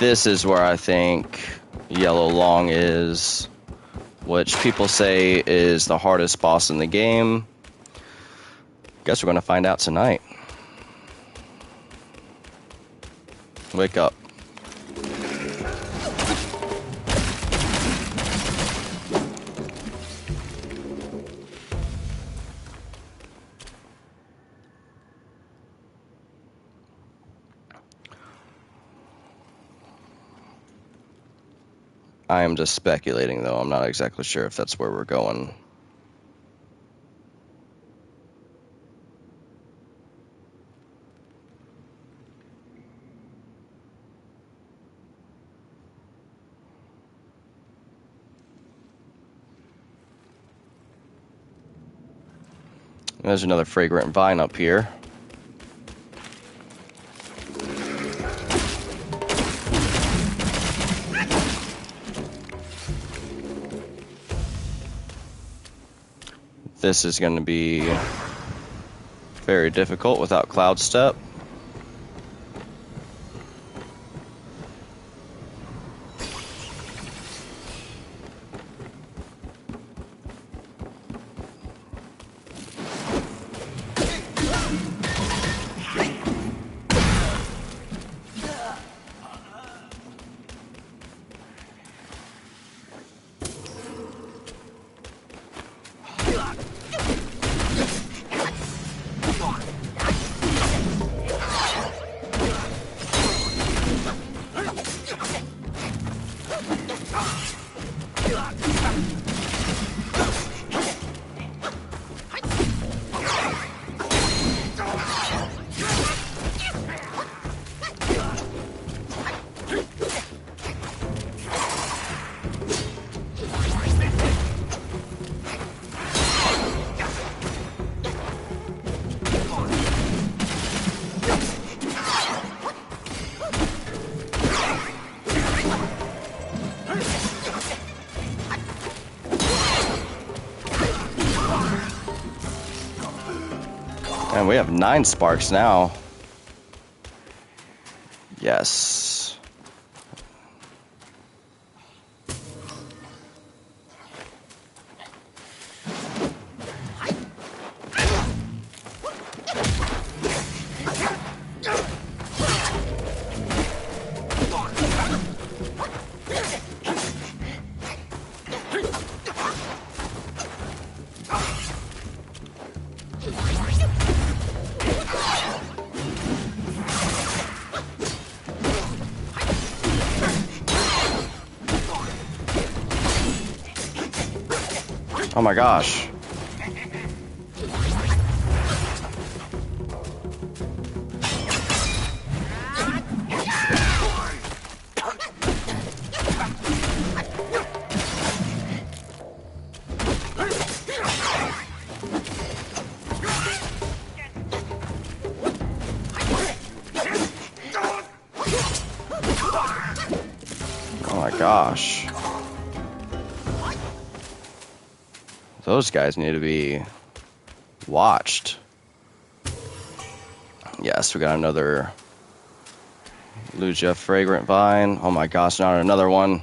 This is where I think Yellow Long is, which people say is the hardest boss in the game. Guess we're going to find out tonight. Wake up. I am just speculating, though. I'm not exactly sure if that's where we're going. There's another fragrant vine up here. This is going to be very difficult without Cloud Step. And we have 9 sparks now. Yes. Oh my gosh. Oh my gosh. Those guys need to be watched. Yes, we got another Lugia Fragrant Vine. Oh my gosh, not another one.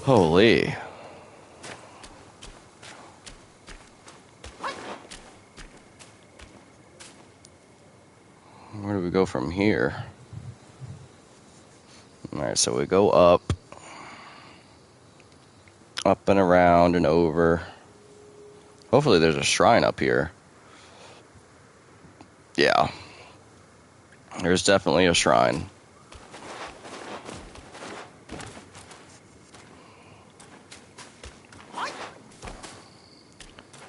Holy. Where do we go from here? Alright, so we go up and around and over. Hopefully there's a shrine up here. Yeah. There's definitely a shrine.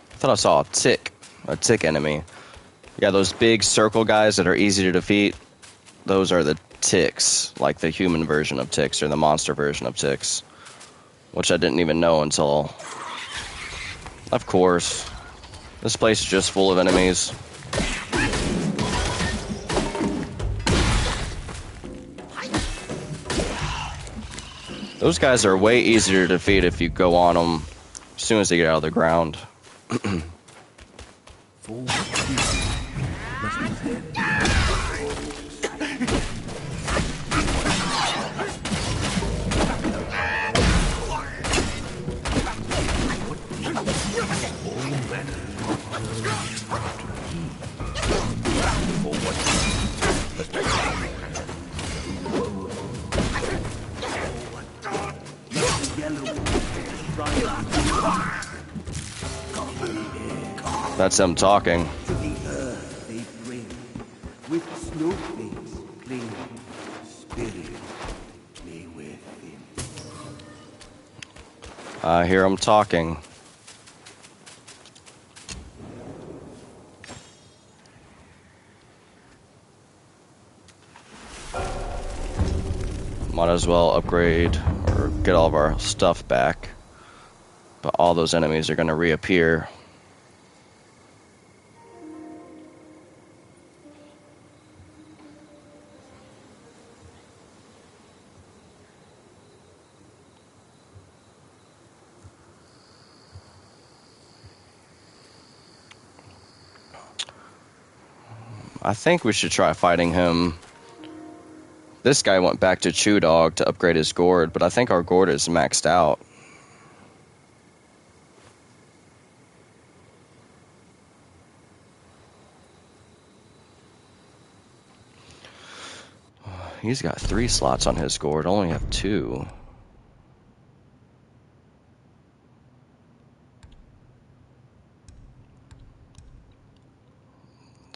I thought I saw a tick enemy. Yeah, those big circle guys that are easy to defeat, those are the ticks, like the human version of ticks or the monster version of ticks, which I didn't even know until, of course, this place is just full of enemies. Those guys are way easier to defeat if you go on them as soon as they get out of the ground. That's them talking. To the earth they bring, with snowflakes cling, spirit lay within. I hear them talking. Might as well upgrade or get all of our stuff back. But all those enemies are going to reappear. I think we should try fighting him. This guy went back to Chew Dog to upgrade his gourd, but I think our gourd is maxed out. He's got 3 slots on his gourd. I only have 2.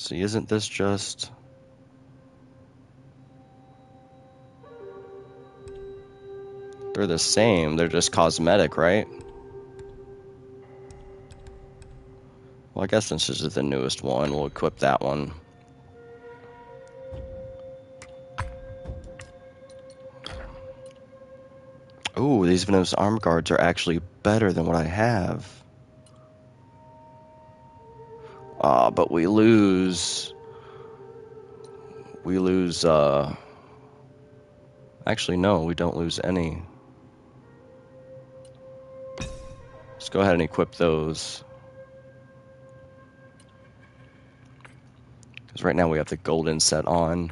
See, isn't this just... They're the same, they're just cosmetic, right? Well, I guess since this is the newest one, we'll equip that one. Ooh, these Venom's arm guards are actually better than what I have. But we lose... Actually, no, we don't lose any. Let's go ahead and equip those. Because right now we have the golden set on.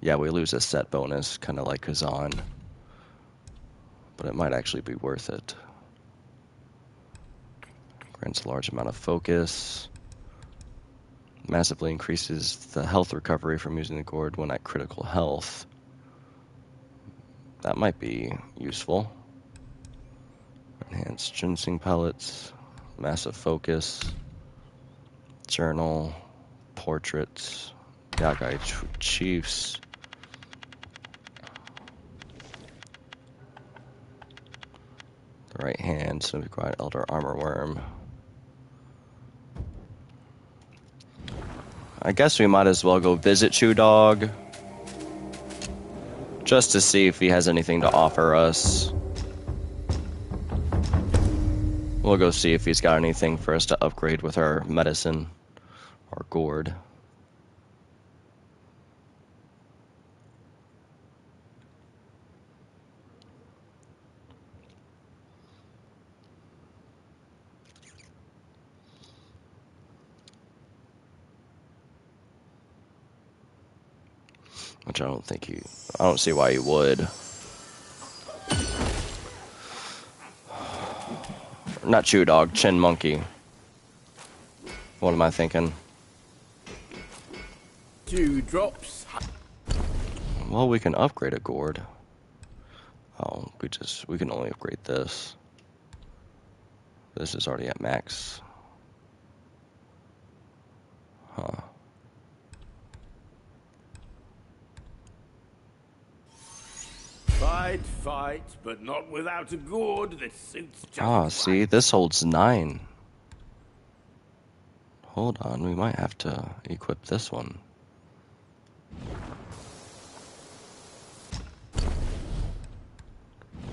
Yeah, we lose a set bonus, kind of like Kazan. But it might actually be worth it. Grants a large amount of focus. Massively increases the health recovery from using the gourd when at critical health. That might be useful. Enhanced ginseng pellets. Massive focus. Journal. Portraits. Yagai Chiefs. The right hand, so we've got Elder Armor Worm. I guess we might as well go visit Chew Dog. Just to see if he has anything to offer us. We'll go see if he's got anything for us to upgrade with our medicine. Our gourd. Which I don't see why he would. Not Chew Dog, Chin Monkey. What am I thinking? 2 drops. Well, we can upgrade a gourd. Oh, we can only upgrade this. This is already at max. Huh. Fight, but not without a gourd that suits just Ah, see, this holds 9. Hold on, we might have to equip this one.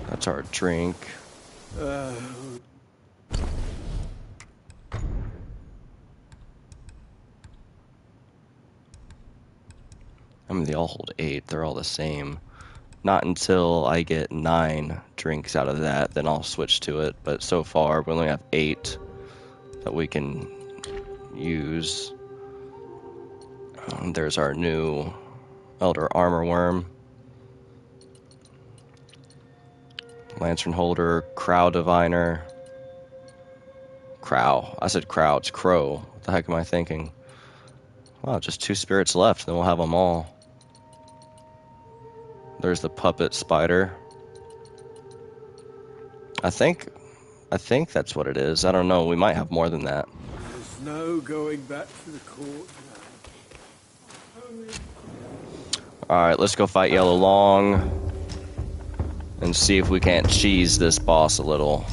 That's our drink. I mean, they all hold 8. They're all the same. Not until I get 9 drinks out of that, then I'll switch to it. But so far, we only have 8 that we can use. There's our new Elder Armor Worm. Lantern Holder, Crow Diviner. Crow. I said Crow, it's Crow. What the heck am I thinking? Wow, just 2 spirits left, then we'll have them all. There's the Puppet Spider. I think that's what it is. I don't know, we might have more than that. There's no going back to the court now. Alright, let's go fight Yellow Long. And see if we can't cheese this boss a little.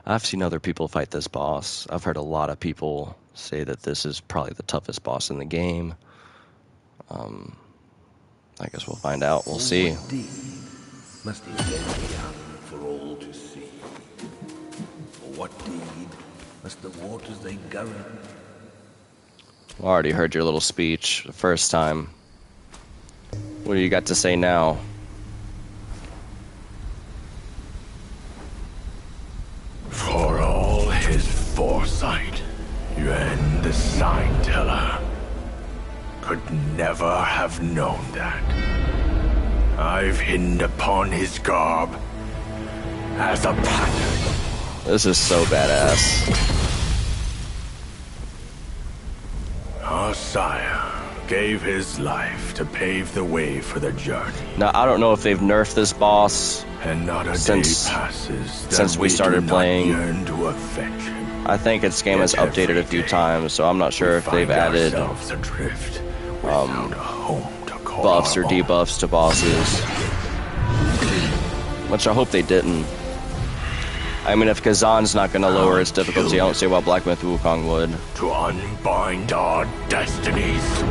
I've seen other people fight this boss. I've heard a lot of people say that this is probably the toughest boss in the game. I guess we'll find out. We'll see. What deed must he then be done for all to see? For what deed must the waters they govern? I already heard your little speech the first time. What do you got to say now? For all his foresight, Yuan the Sign Teller could never have known that. I've hidden upon his garb as a pattern. This is so badass. sire gave his life to pave the way for the journey. Now, I don't know if they've nerfed this boss And not a Since- day passes that since we started do playing. not yearn to avenge him. I think its game has Yet updated a every few day times, so I'm not sure if they've Find added ourselves adrift without a home to call buffs our or own. debuffs to bosses. Which I hope they didn't. I mean, if Kazan's not going to lower its difficulty, I don't see why Black Myth Wukong would. To unbind our destinies.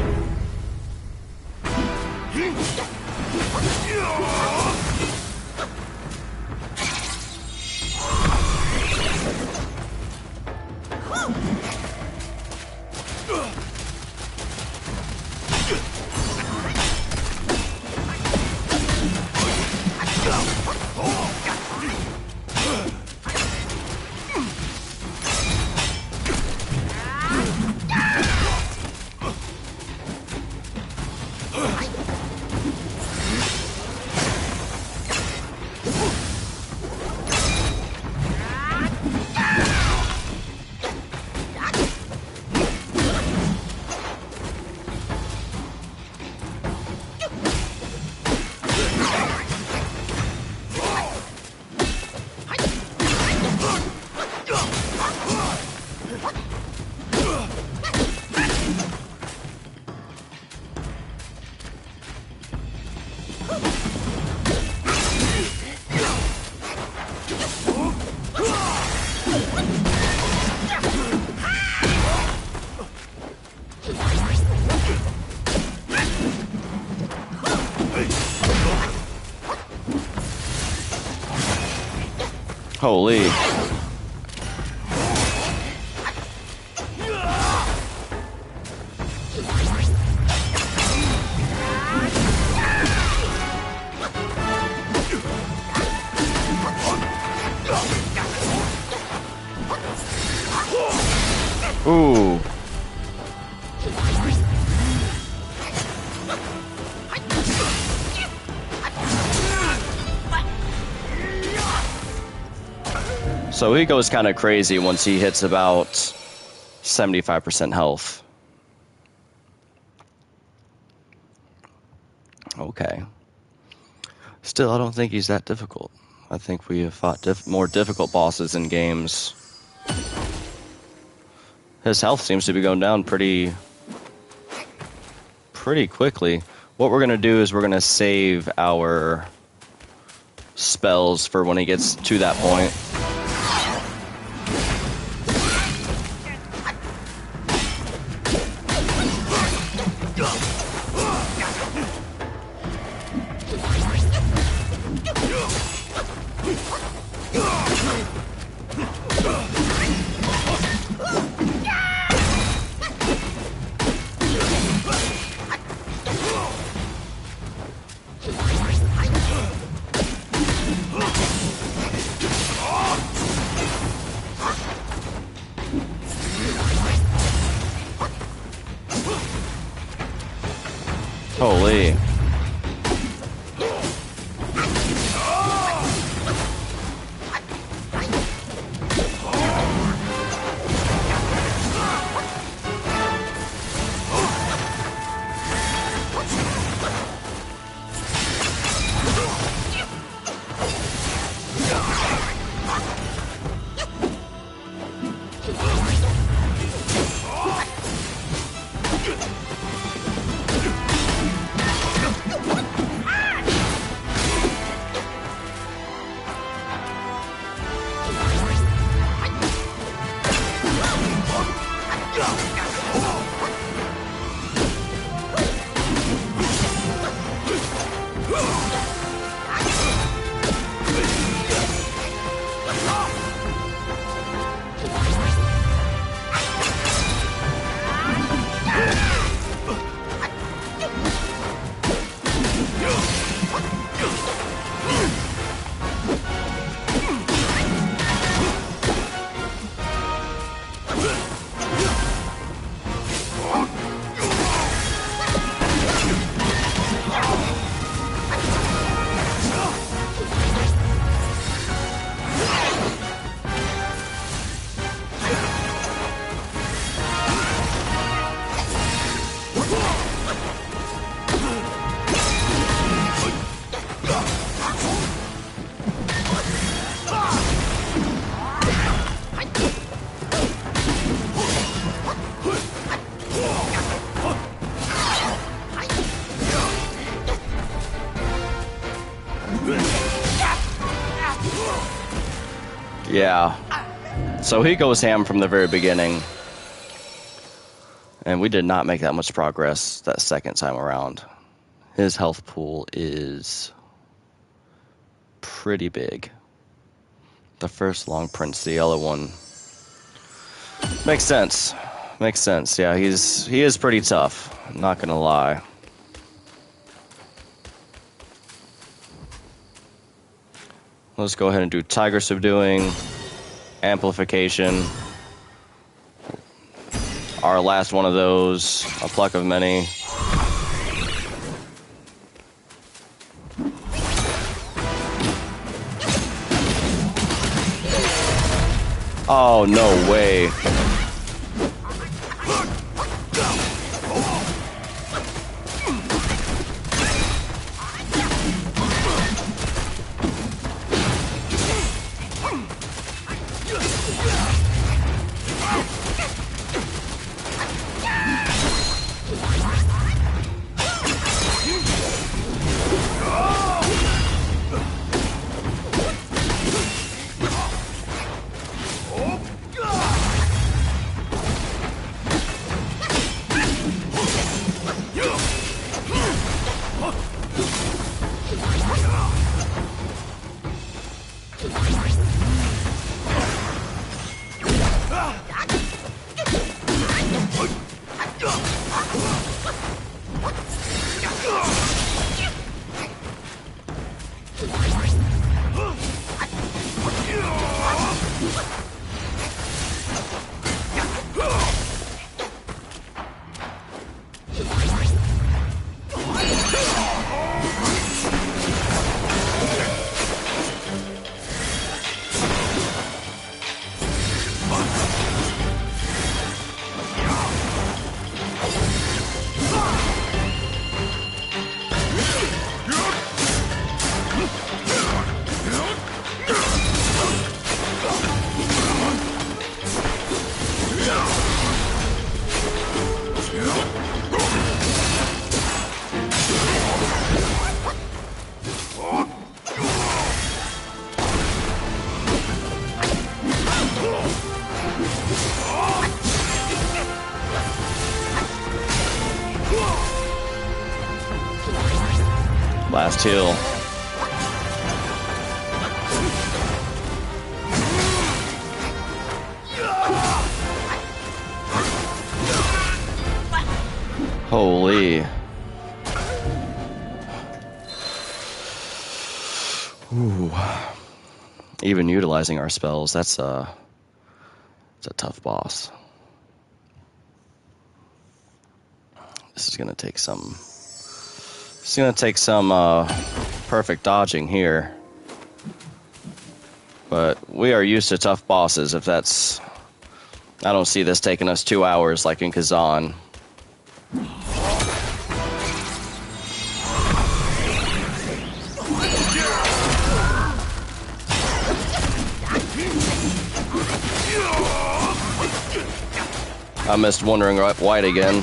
Holy. Ooh. So he goes kind of crazy once he hits about 75% health. Okay. Still, I don't think he's that difficult. I think we have fought more difficult bosses in games. His health seems to be going down pretty quickly. What we're going to do is we're going to save our spells for when he gets to that point. Holy. Yeah. So he goes ham from the very beginning. And we did not make that much progress that second time around. His health pool is pretty big. The first long prince, the other one. Makes sense. Makes sense. Yeah, he is pretty tough. I'm not gonna lie. Let's go ahead and do Tiger Subduing, Amplification. Our last one of those, a pluck of many. Oh, no way. Last heal. Holy. Ooh. Even utilizing our spells, it's a tough boss. This is gonna take some. It's gonna take some perfect dodging here. But we are used to tough bosses. If that's, I don't see this taking us 2 hours like in Kazan. I missed Wandering White again.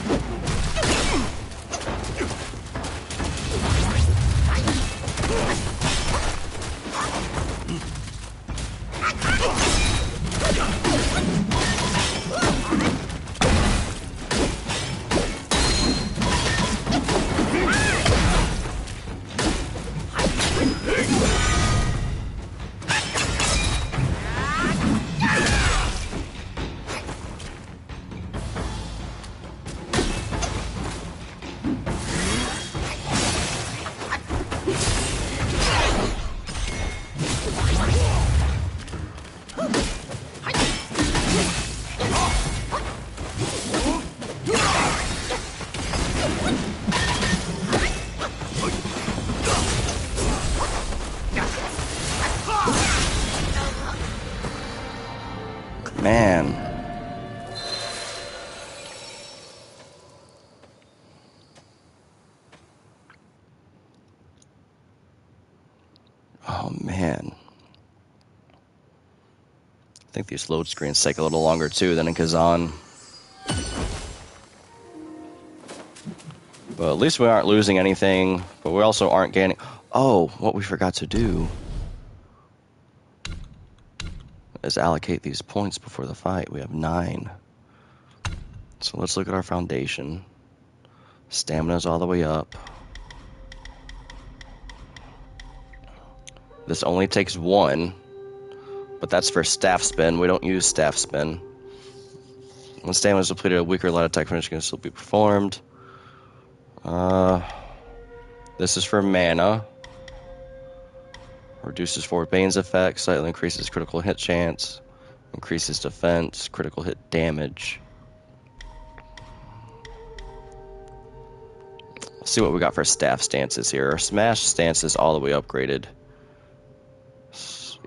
Man. Oh, man. I think these load screens take a little longer, too, than in Kazan. But at least we aren't losing anything, but we also aren't gaining... Oh, what we forgot to do is allocate these points before the fight. We have 9. So let's look at our foundation. Stamina's all the way up. This only takes 1, but that's for staff spin. We don't use staff spin. When stamina is depleted, a weaker light attack finish can still be performed. This is for mana. Reduces forward Bane's effect, slightly increases critical hit chance, increases defense, critical hit damage. Let's see what we got for staff stances here. Our smash stance is all the way upgraded.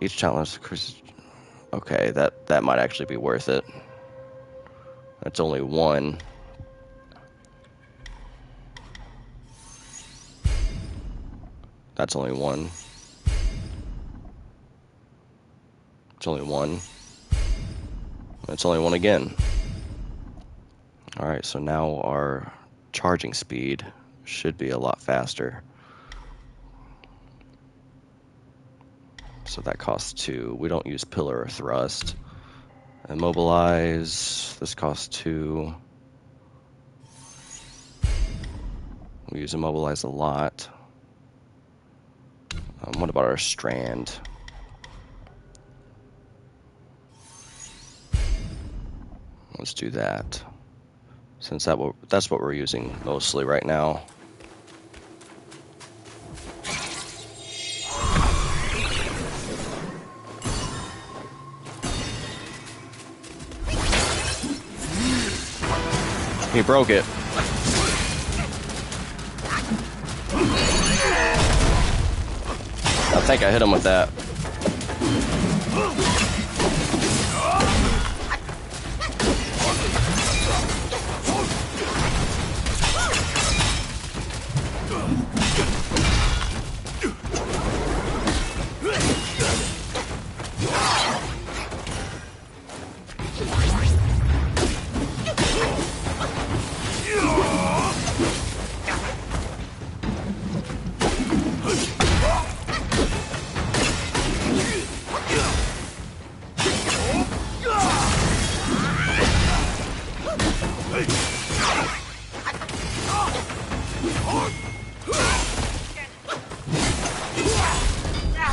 Each challenge increases. Okay, that might actually be worth it. That's only 1. That's only 1. It's only 1. It's only 1 again. Alright, so now our charging speed should be a lot faster. So that costs 2. We don't use pillar or thrust. Immobilize. This costs 2. We use immobilize a lot. What about our strand? Let's do that. Since that's what we're using mostly right now. He broke it. I think I hit him with that.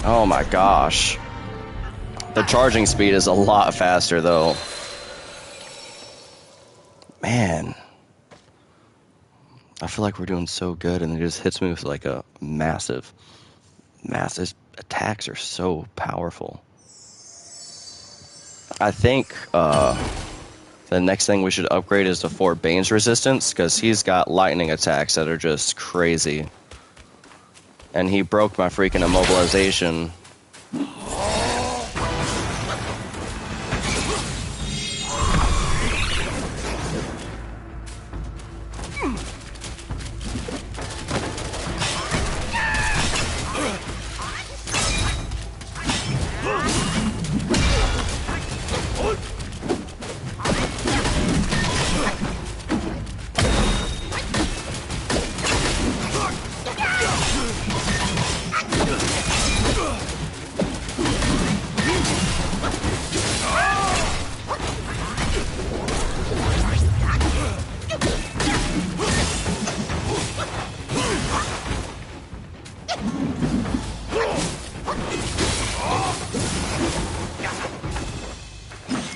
Oh my gosh. The charging speed is a lot faster though. Man. I feel like we're doing so good and it just hits me with like a massive attacks are so powerful. I think the next thing we should upgrade is the Fort Bane's resistance, because he's got lightning attacks that are just crazy. And he broke my freaking immobilization.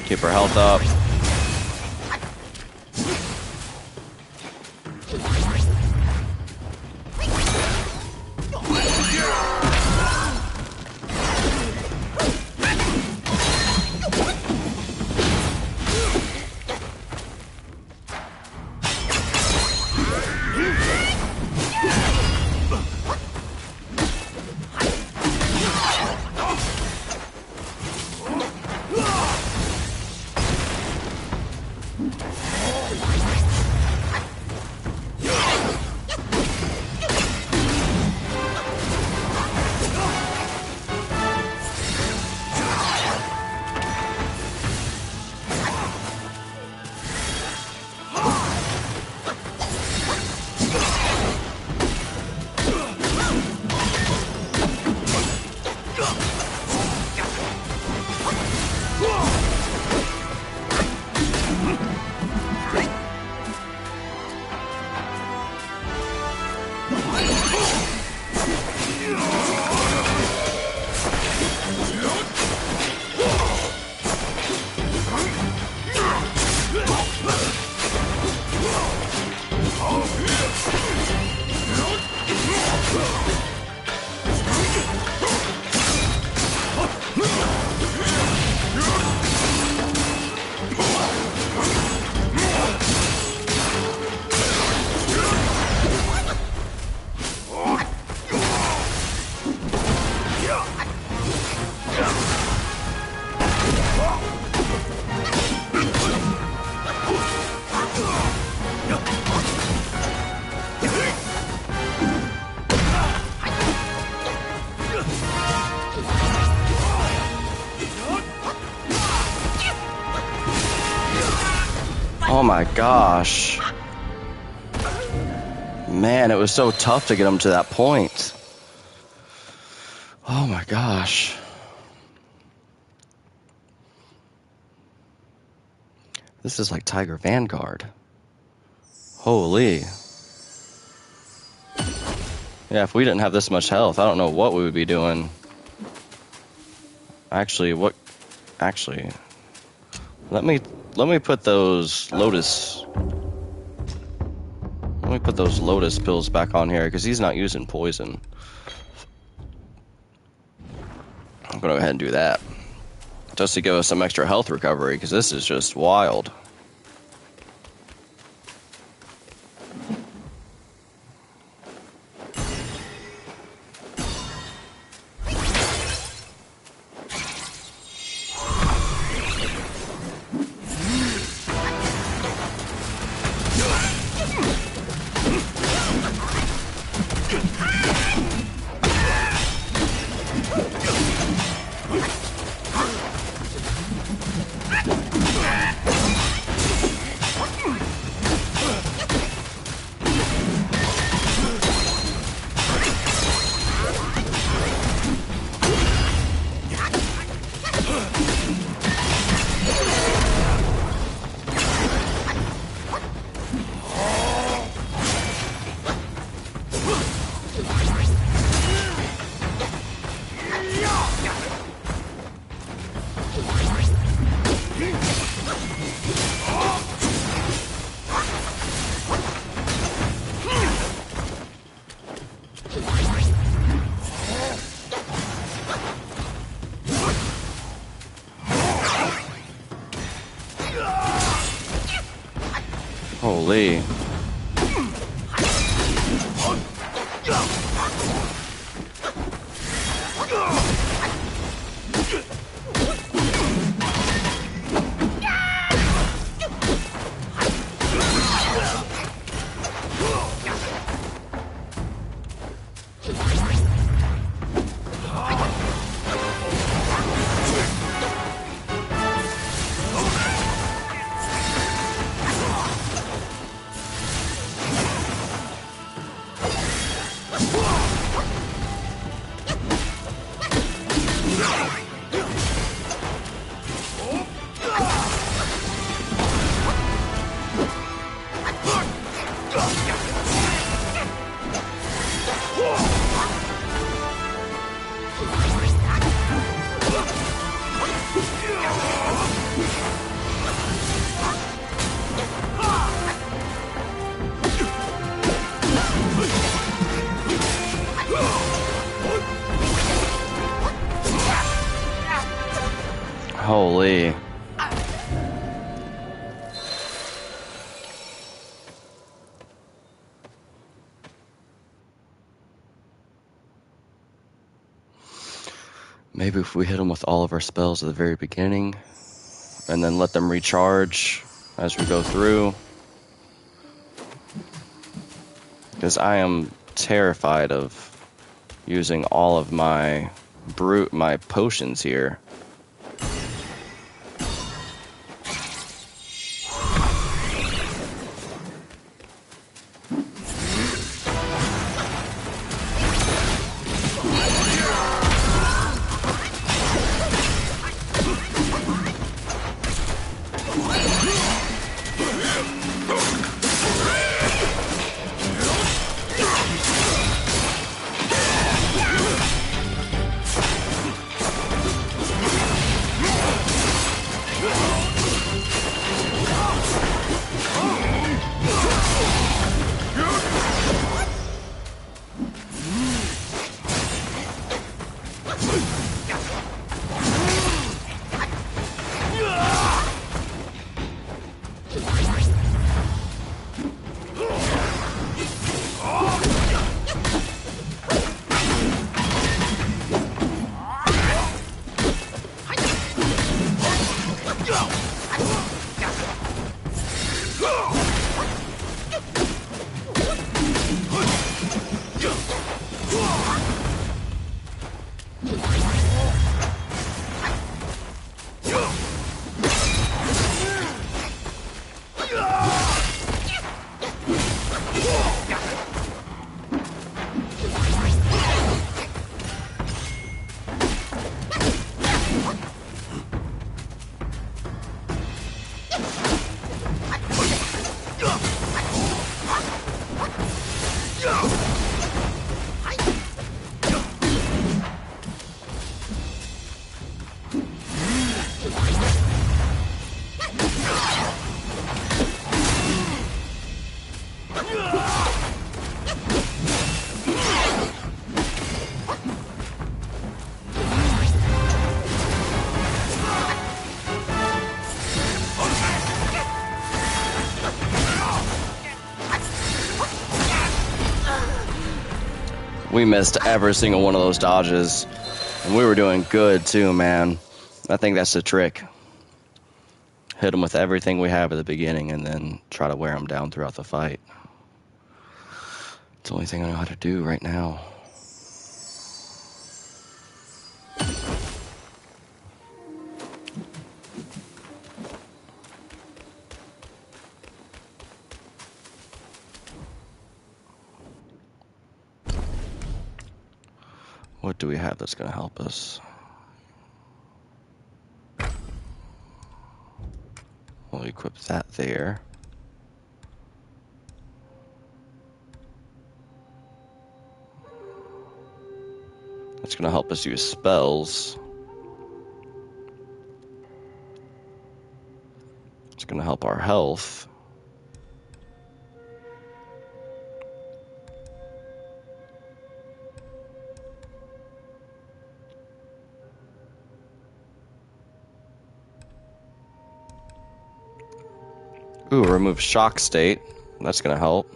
Keep her health up. Oh my gosh. Man, it was so tough to get him to that point. Oh my gosh. This is like Tiger Vanguard. Holy. Yeah, if we didn't have this much health, I don't know what we would be doing. Actually, let me put those lotus pills back on here because he's not using poison. I'm gonna go ahead and do that just to give us some extra health recovery because this is just wild. Holy. Holy. Maybe if we hit them with all of our spells at the very beginning and then let them recharge as we go through. Because I am terrified of using all of my potions here. We missed every single one of those dodges. And we were doing good too, man. I think that's the trick. Hit them with everything we have at the beginning and then try to wear them down throughout the fight. It's the only thing I know how to do right now. What do we have that's going to help us? We'll equip that there. That's going to help us use spells. It's going to help our health. Ooh, remove shock state. That's going to help.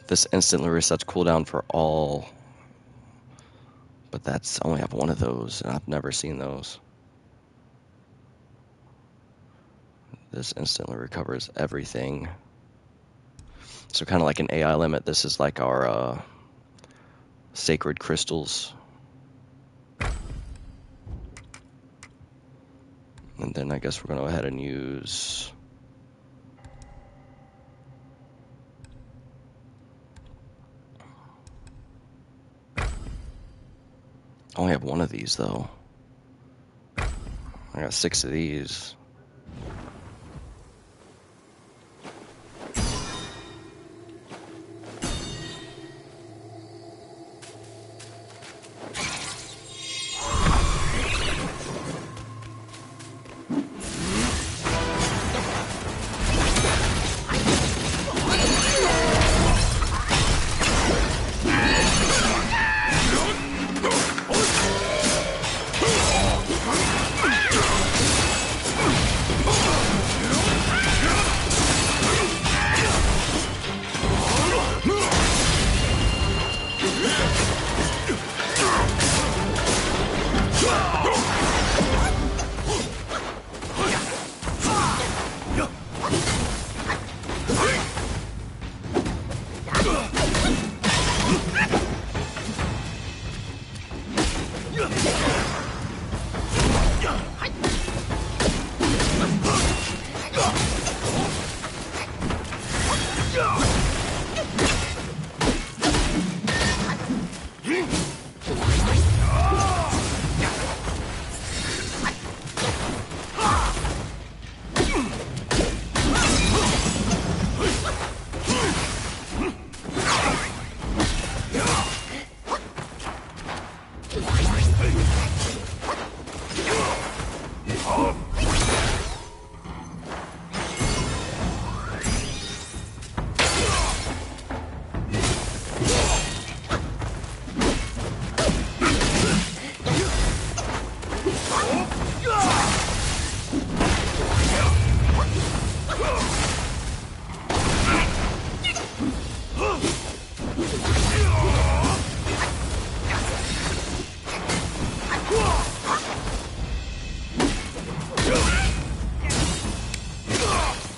This instantly resets cooldown for all. But that's I only have one of those, and I've never seen those. This instantly recovers everything. So kind of like an AI limit, this is like our sacred crystals. And then I guess we're going to go ahead and use... I only have one of these, though. I got 6 of these.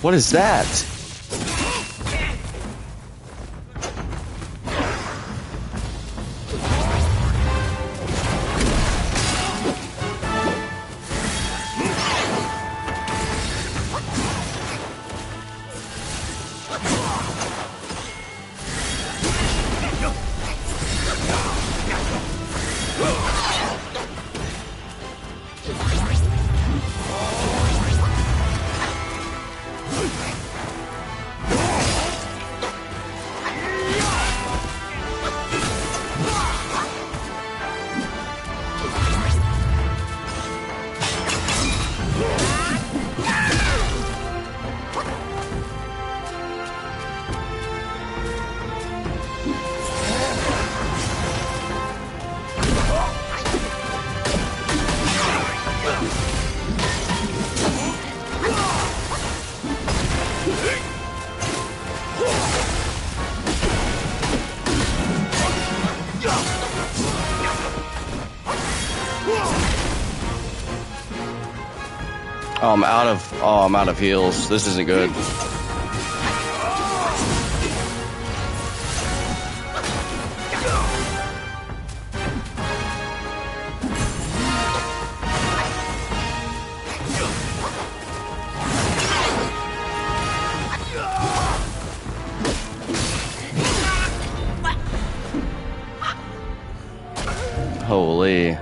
What is that? Oh, I'm out of heals. This isn't good. Holy.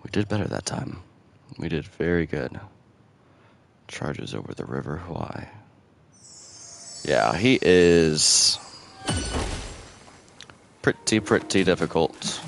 We did better that time. We did very good. Charges over the river. Why? Yeah, he is pretty difficult.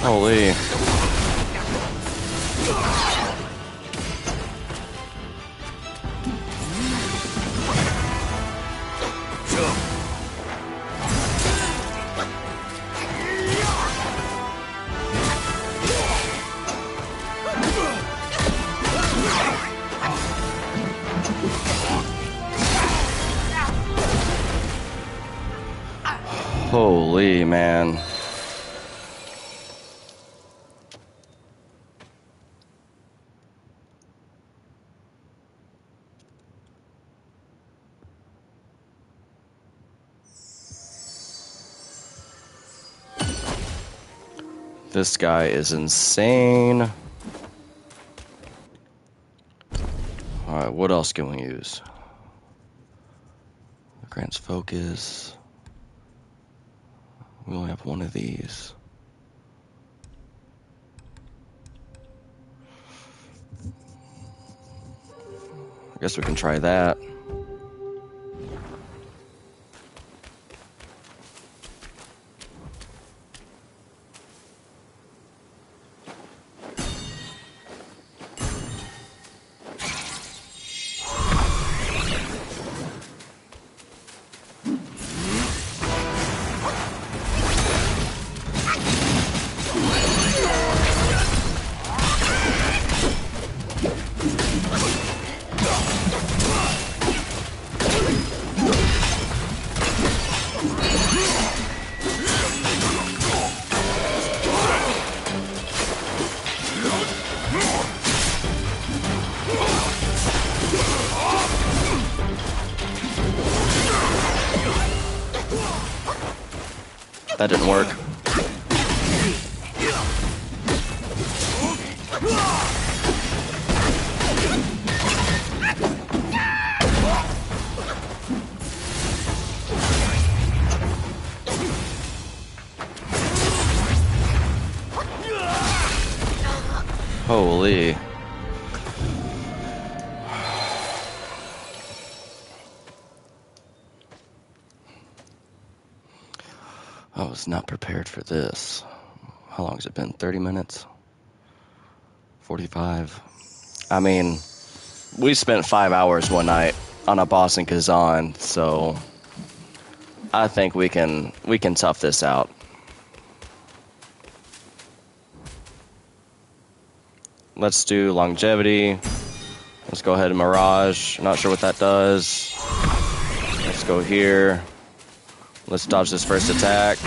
Holy. Holy man. This guy is insane. Alright, what else can we use? Grant's focus. We only have one of these. I guess we can try that. That didn't work. Holy. I was not prepared for this. How long has it been? 30 minutes? 45? I mean, we spent 5 hours one night on a boss in Kazan, so I think we can tough this out. Let's do longevity. Let's go ahead and Mirage. Not sure what that does. Let's go here. Let's dodge this first attack.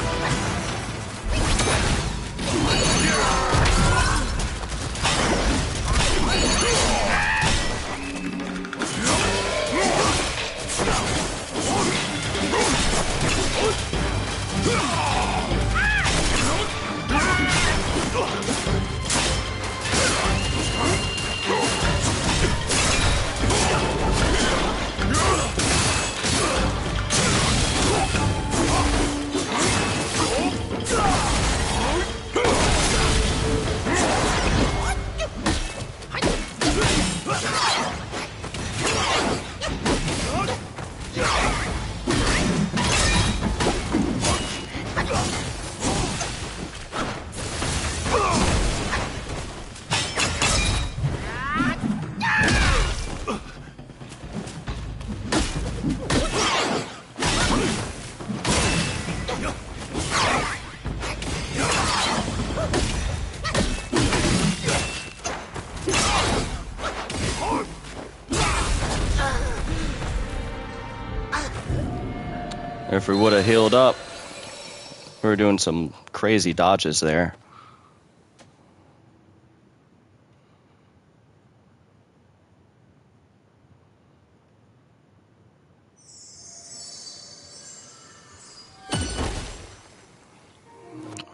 If we would have healed up, we were doing some crazy dodges there.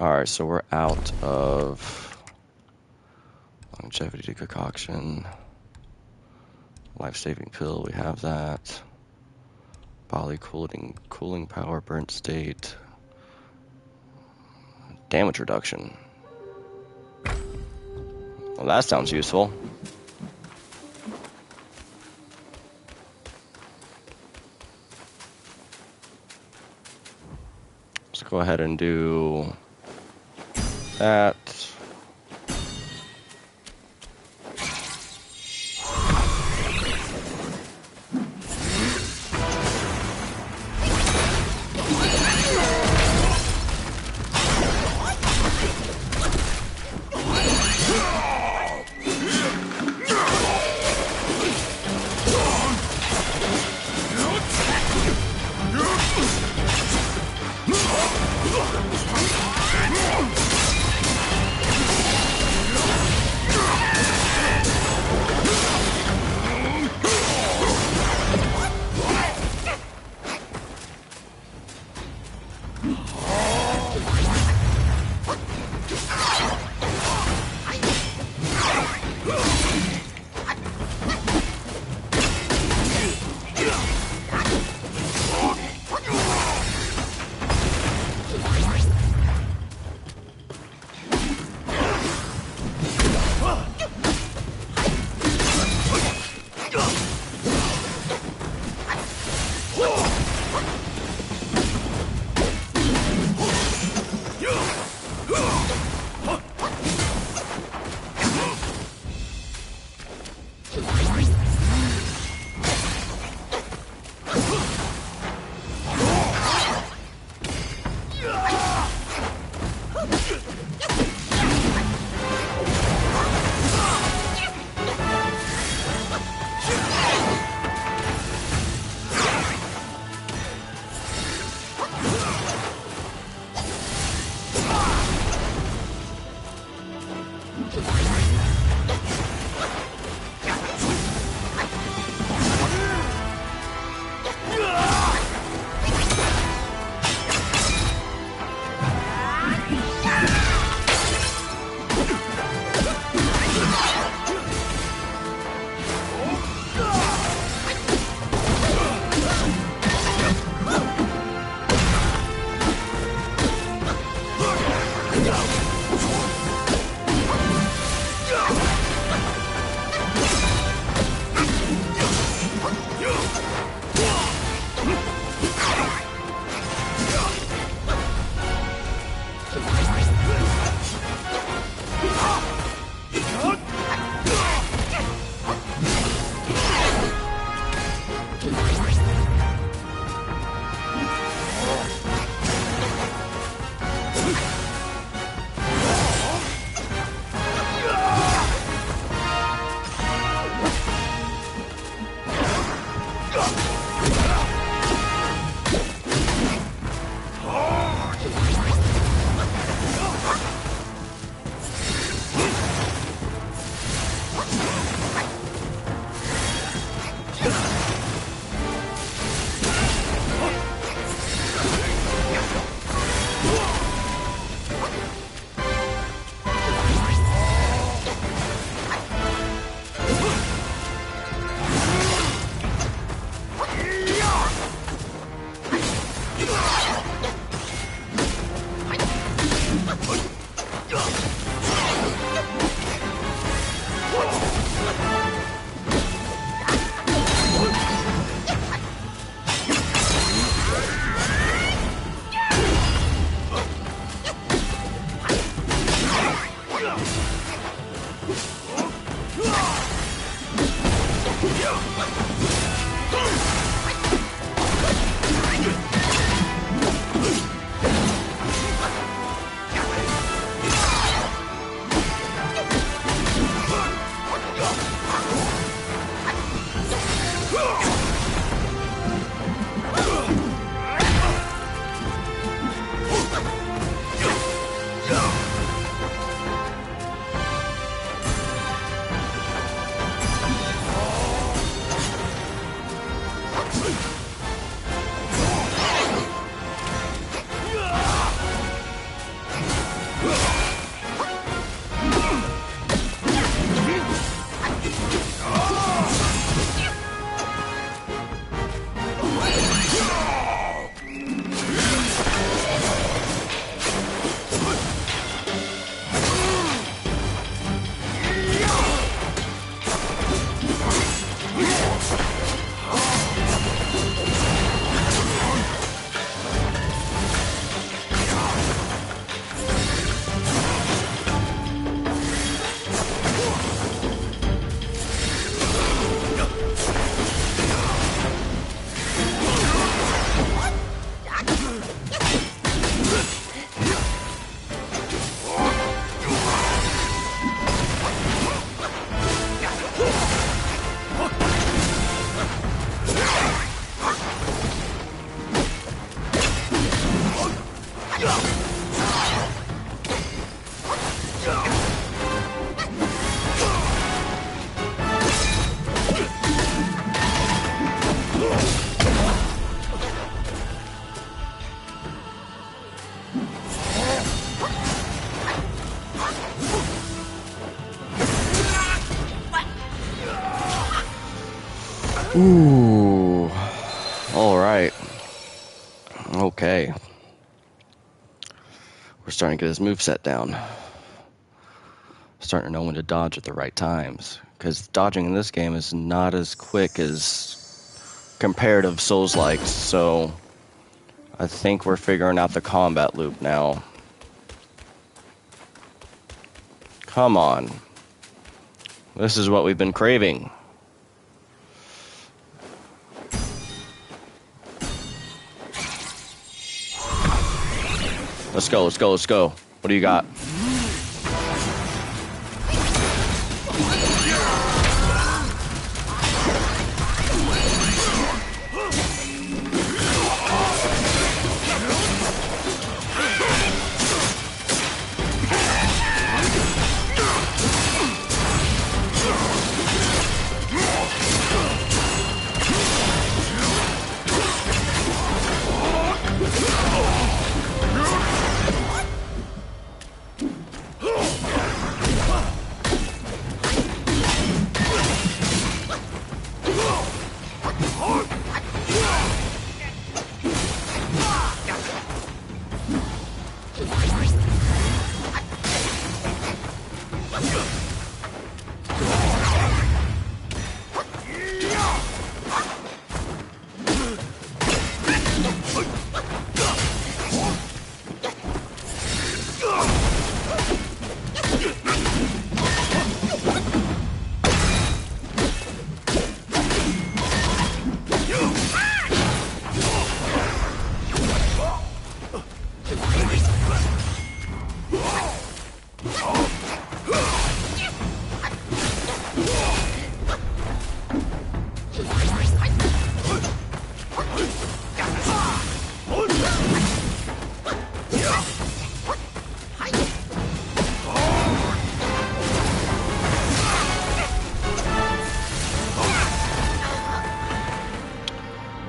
Alright, so we're out of longevity decoction. Life-saving pill, we have that. Body cooling power, burnt state. Damage reduction. Well, that sounds useful. Let's go ahead and do that. Ooh. All right. Okay. We're starting to get his moveset down. Starting to know when to dodge at the right times. Because dodging in this game is not as quick as comparative Souls-likes, so I think we're figuring out the combat loop now. Come on. This is what we've been craving. Let's go, let's go, let's go. What do you got?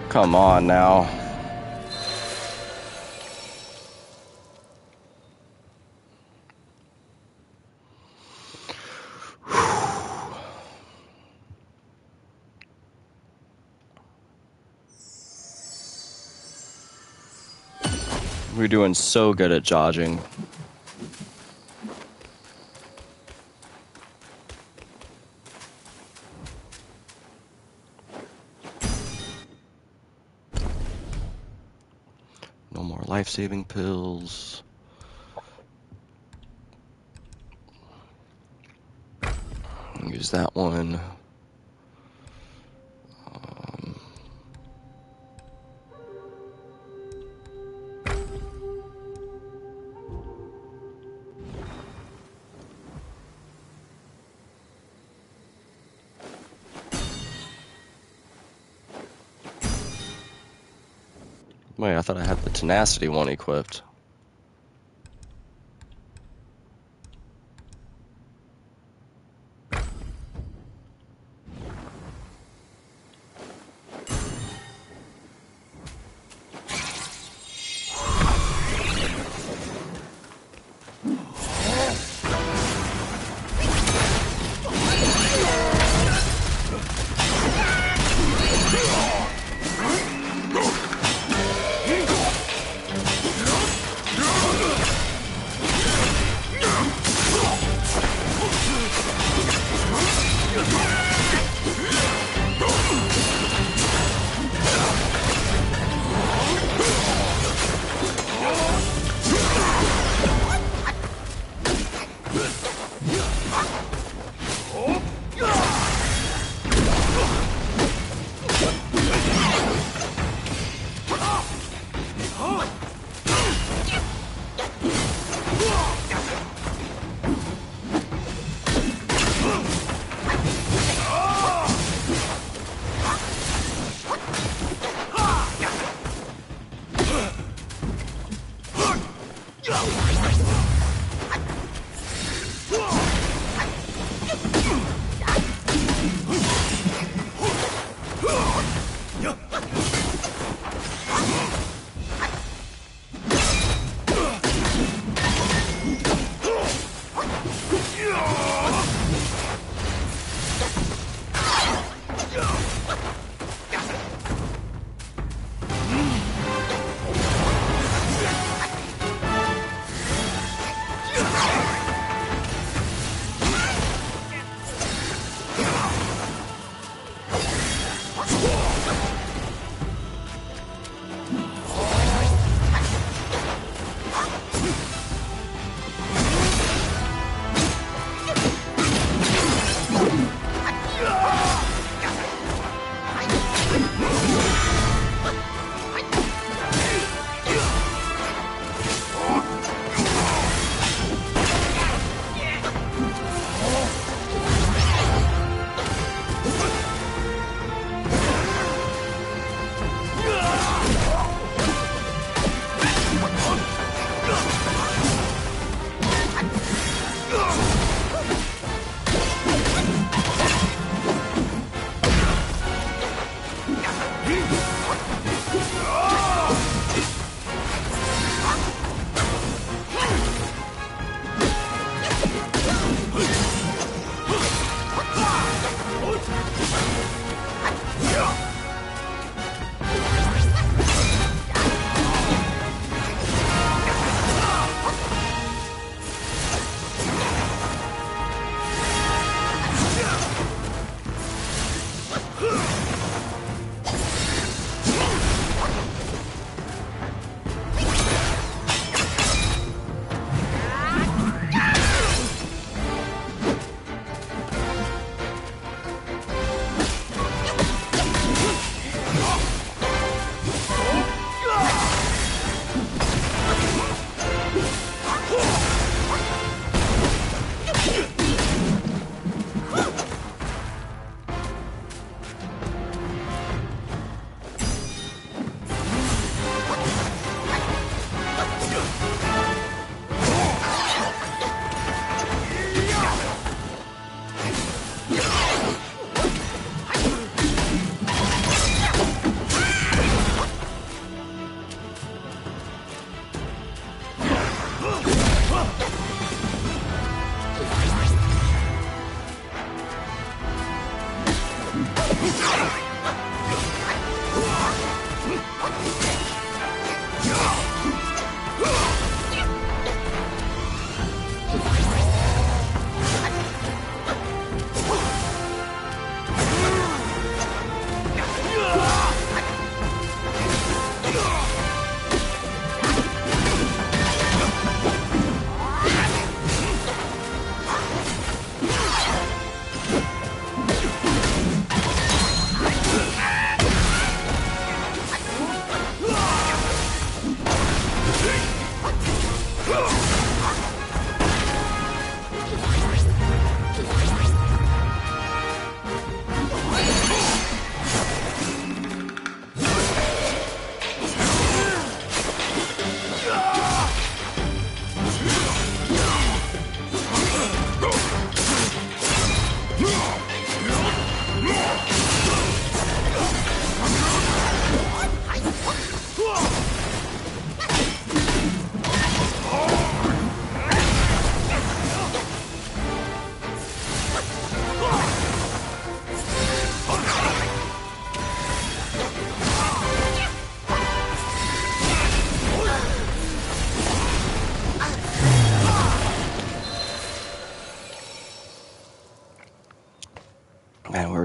Come on now. We're doing so good at dodging. life-saving pills. Use that one. Wait, I thought I had the tenacity one equipped.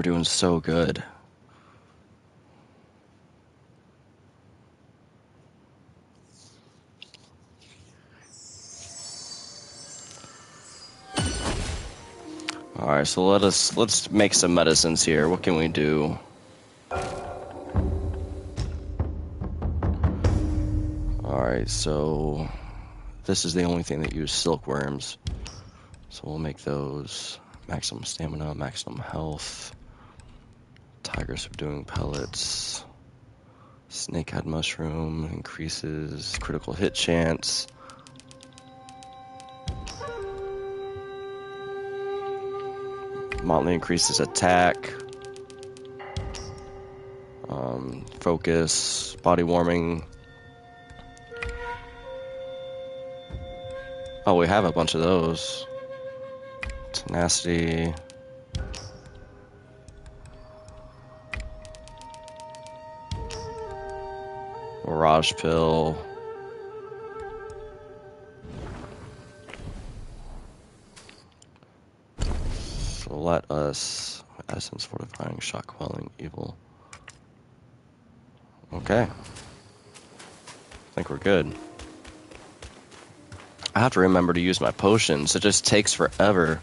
doing so good. All right, so let's make some medicines here. What can we do? All right, so this is the only thing that uses silkworms. So we'll make those maximum stamina, maximum health. Tiger subduing pellets. Snakehead mushroom increases critical hit chance. Motley increases attack. Focus, body warming. Oh, we have a bunch of those. Tenacity. Mirage pill. So let us essence fortifying, shock quelling, evil. Okay. I think we're good. I have to remember to use my potions. It just takes forever.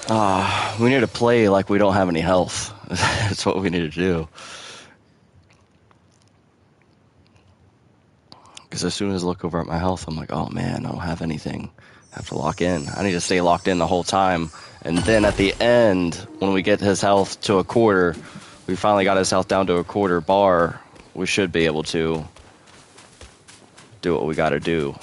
We need to play like we don't have any health. That's what we need to do. Because as soon as I look over at my health, I'm like, oh man, I don't have anything. I have to lock in. I need to stay locked in the whole time. And then at the end, when we get his health to a quarter, we finally got his health down to a quarter bar, we should be able to do what we gotta do.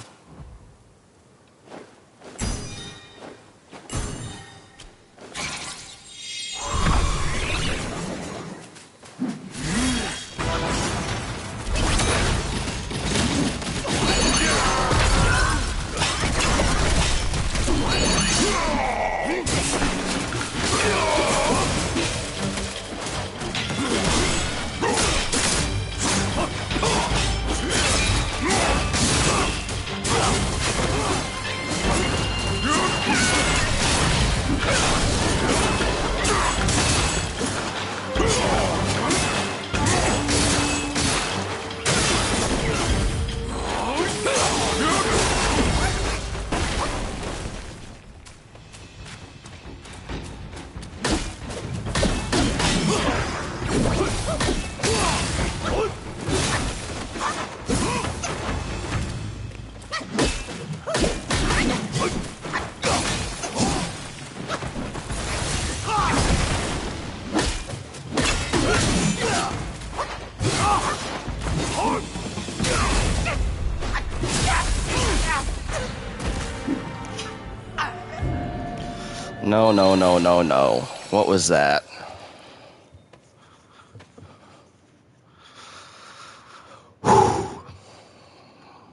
No, no, no, no, no. What was that?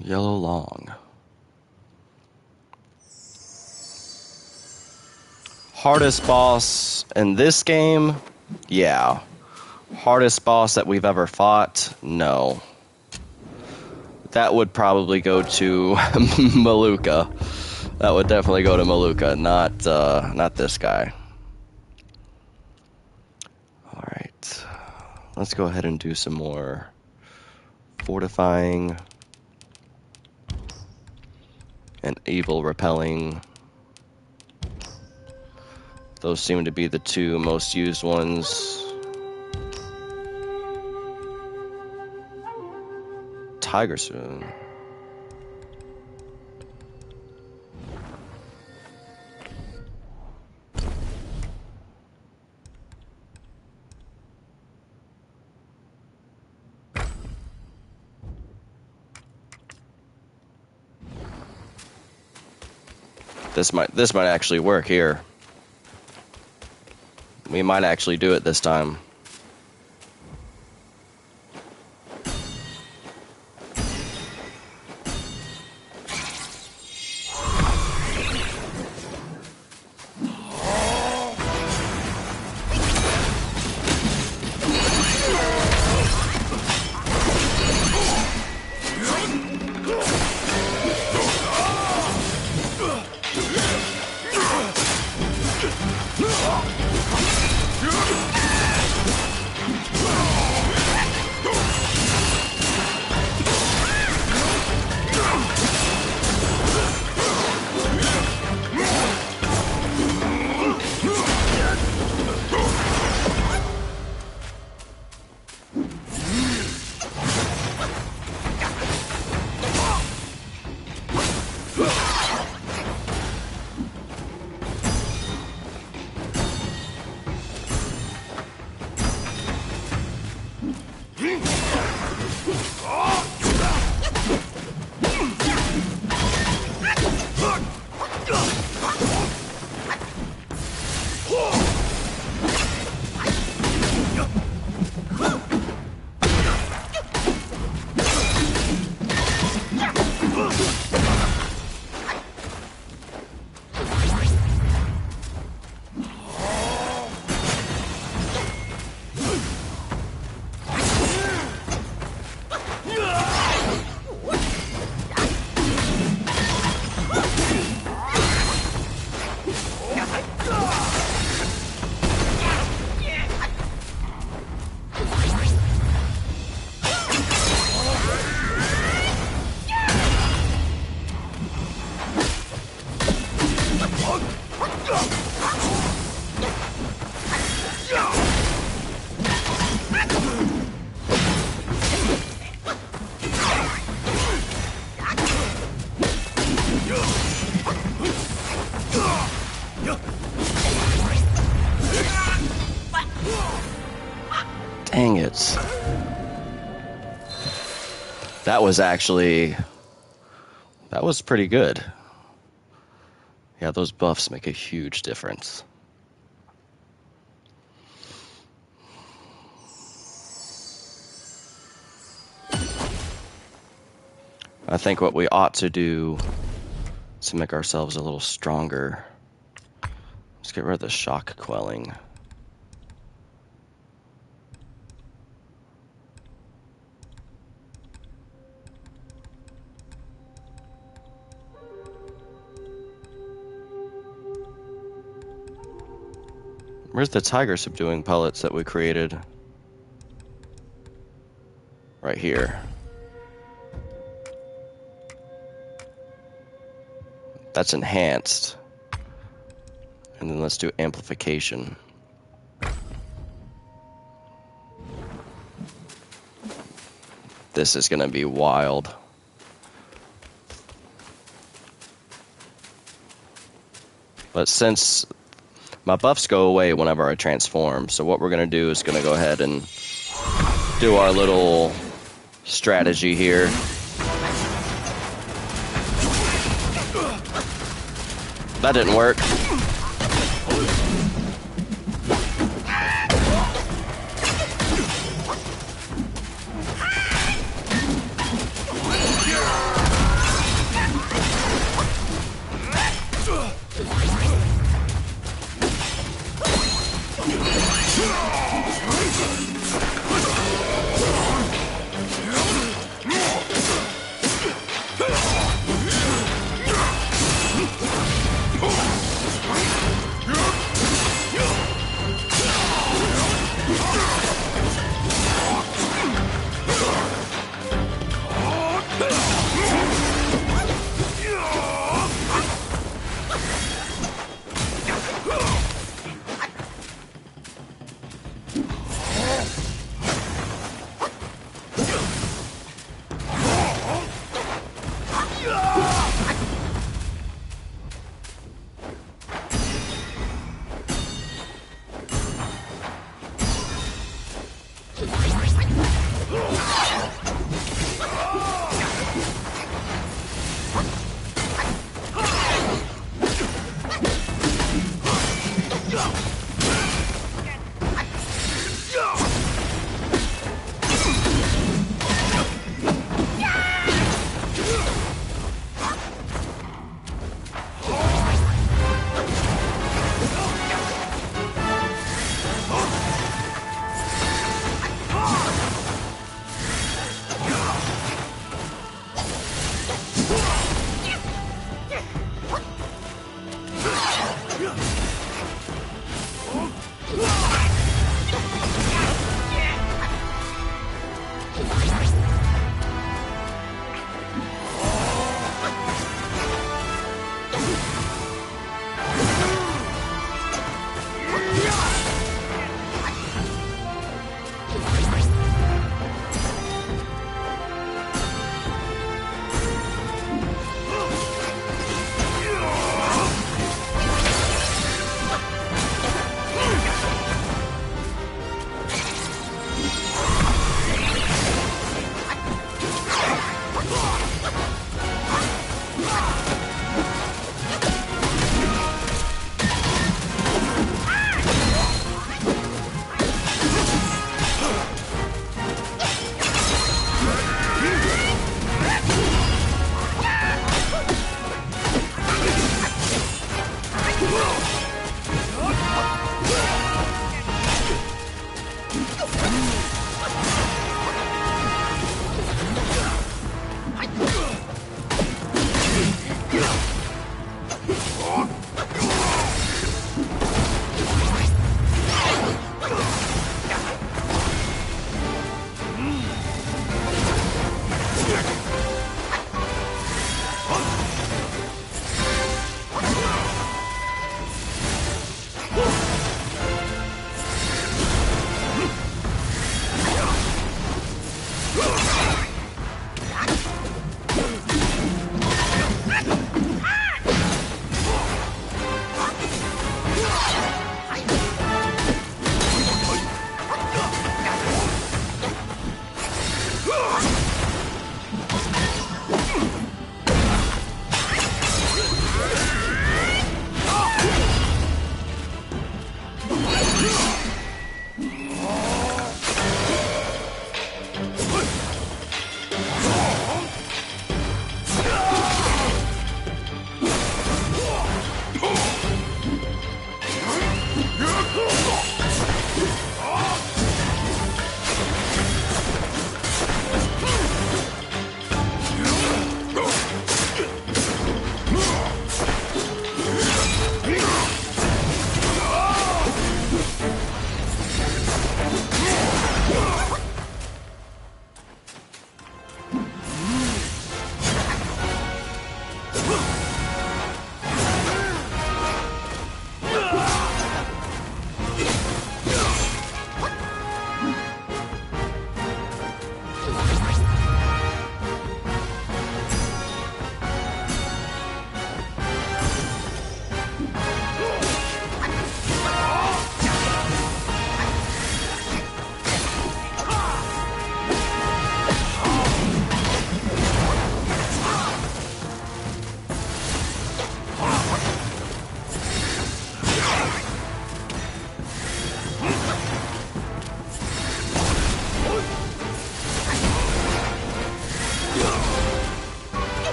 Yellow long. Hardest boss in this game? Yeah. Hardest boss that we've ever fought? No. That would probably go to Maluka. That would definitely go to Maluka, not this guy. Alright. Let's go ahead and do some more fortifying and evil repelling. Those seem to be the two most used ones. Tiger Spoon. This might actually work here. We might actually do it this time. Dang it. That was pretty good. Yeah, those buffs make a huge difference. I think what we ought to do is to make ourselves a little stronger. Let's get rid of the shock quelling. Where's the tiger subduing pellets that we created? Right here. That's enhanced. And then let's do amplification. This is gonna be wild. But since my buffs go away whenever I transform, so what we're gonna do is gonna go ahead and do our little strategy here. That didn't work.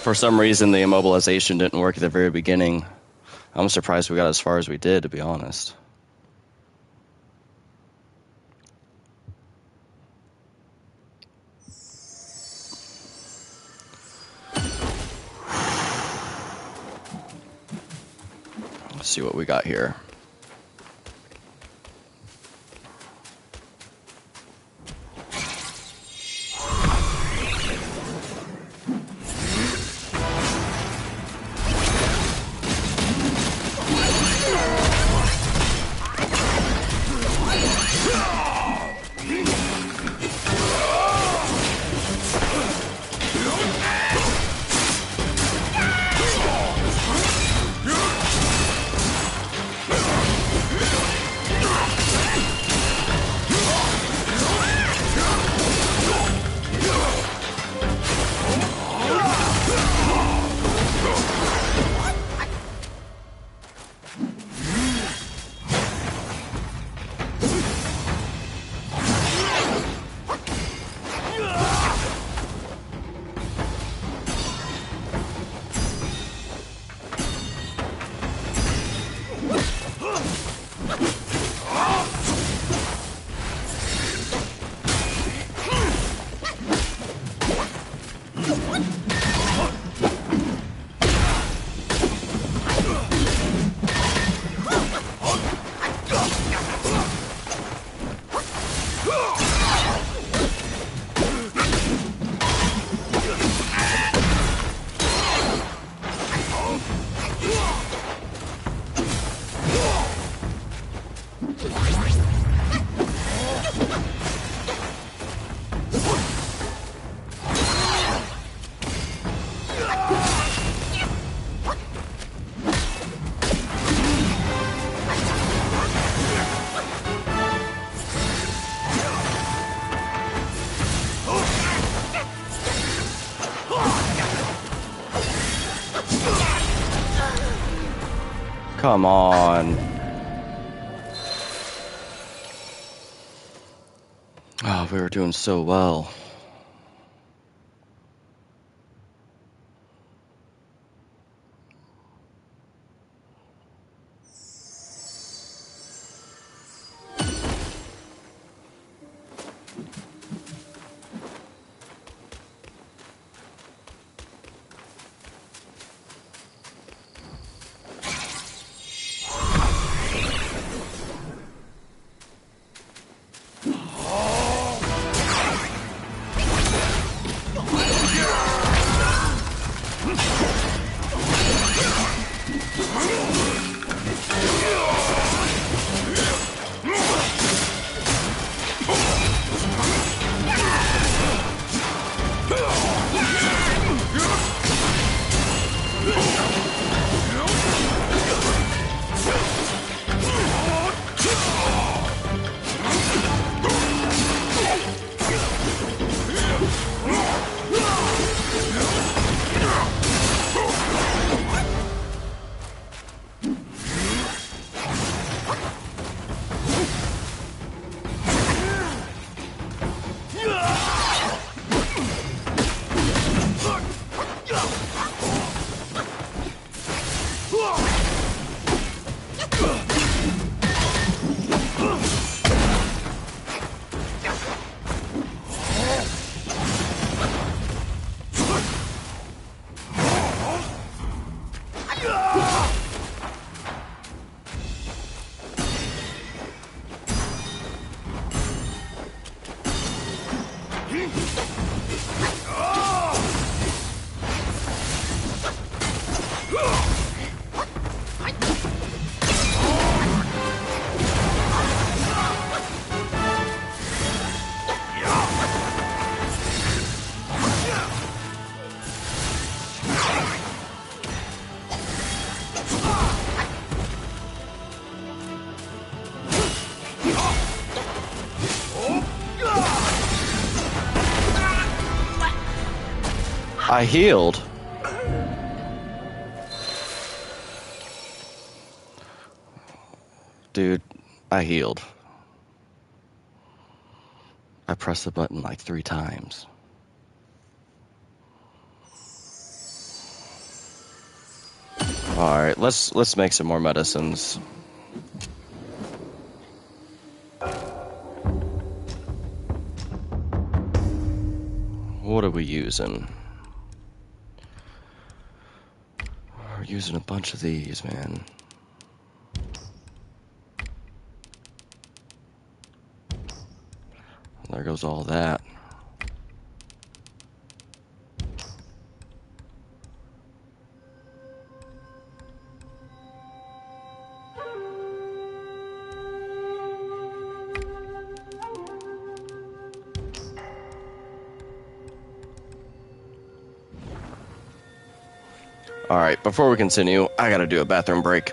For some reason, the immobilization didn't work at the very beginning. I'm surprised we got as far as we did, to be honest. Let's see what we got here. Come on. Oh, we were doing so well. I healed. Dude, I healed. I pressed the button like 3 times. All right, let's make some more medicines. What are we using? We're using a bunch of these, man. There goes all that. Alright, before we continue, I gotta do a bathroom break.